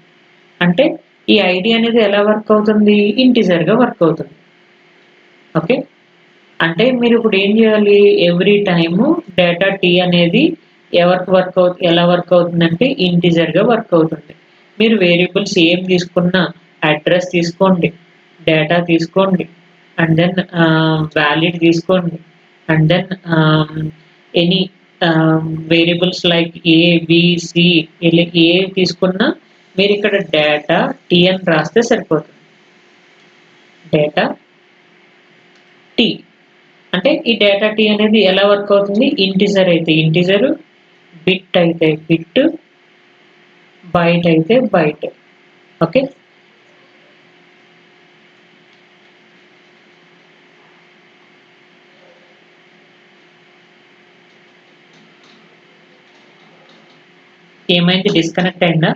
అంటే ఈ ఐడి అనేది ఎలా వర్క్ అవుతుంది, ఇంటిజర్గా వర్క్ అవుతుంది. ఓకే, అంటే మీరు ఇప్పుడు ఏం చేయాలి, ఎవ్రీ టైము డేటా టీ అనేది ఎవరికి ఎలా వర్క్ అవుతుందంటే ఇంటిజర్గా వర్క్ అవుతుంది. మీరు వేరియబుల్స్ ఏం తీసుకున్నా అడ్రస్ తీసుకోండి, డేటా తీసుకోండి, అండ్ దెన్ వ్యాలిడ్ తీసుకోండి, and then any variables like a b c ఇలా ఏ తీసుకున్నా మీరు ఇక్కడ డేటా టీ అని రాస్తే సరిపోతుంది. డేటా టీ అంటే ఈ డేటా టీ అనేది ఎలా వర్క్ అవుతుంది, ఇంటిజర్ అయితే ఇంటిజర్, బిట్ అయితే బిట్, బైట్ అయితే బైట్. ఓకే, ఏమైంది, డిస్కనెక్ట్ అయిందా?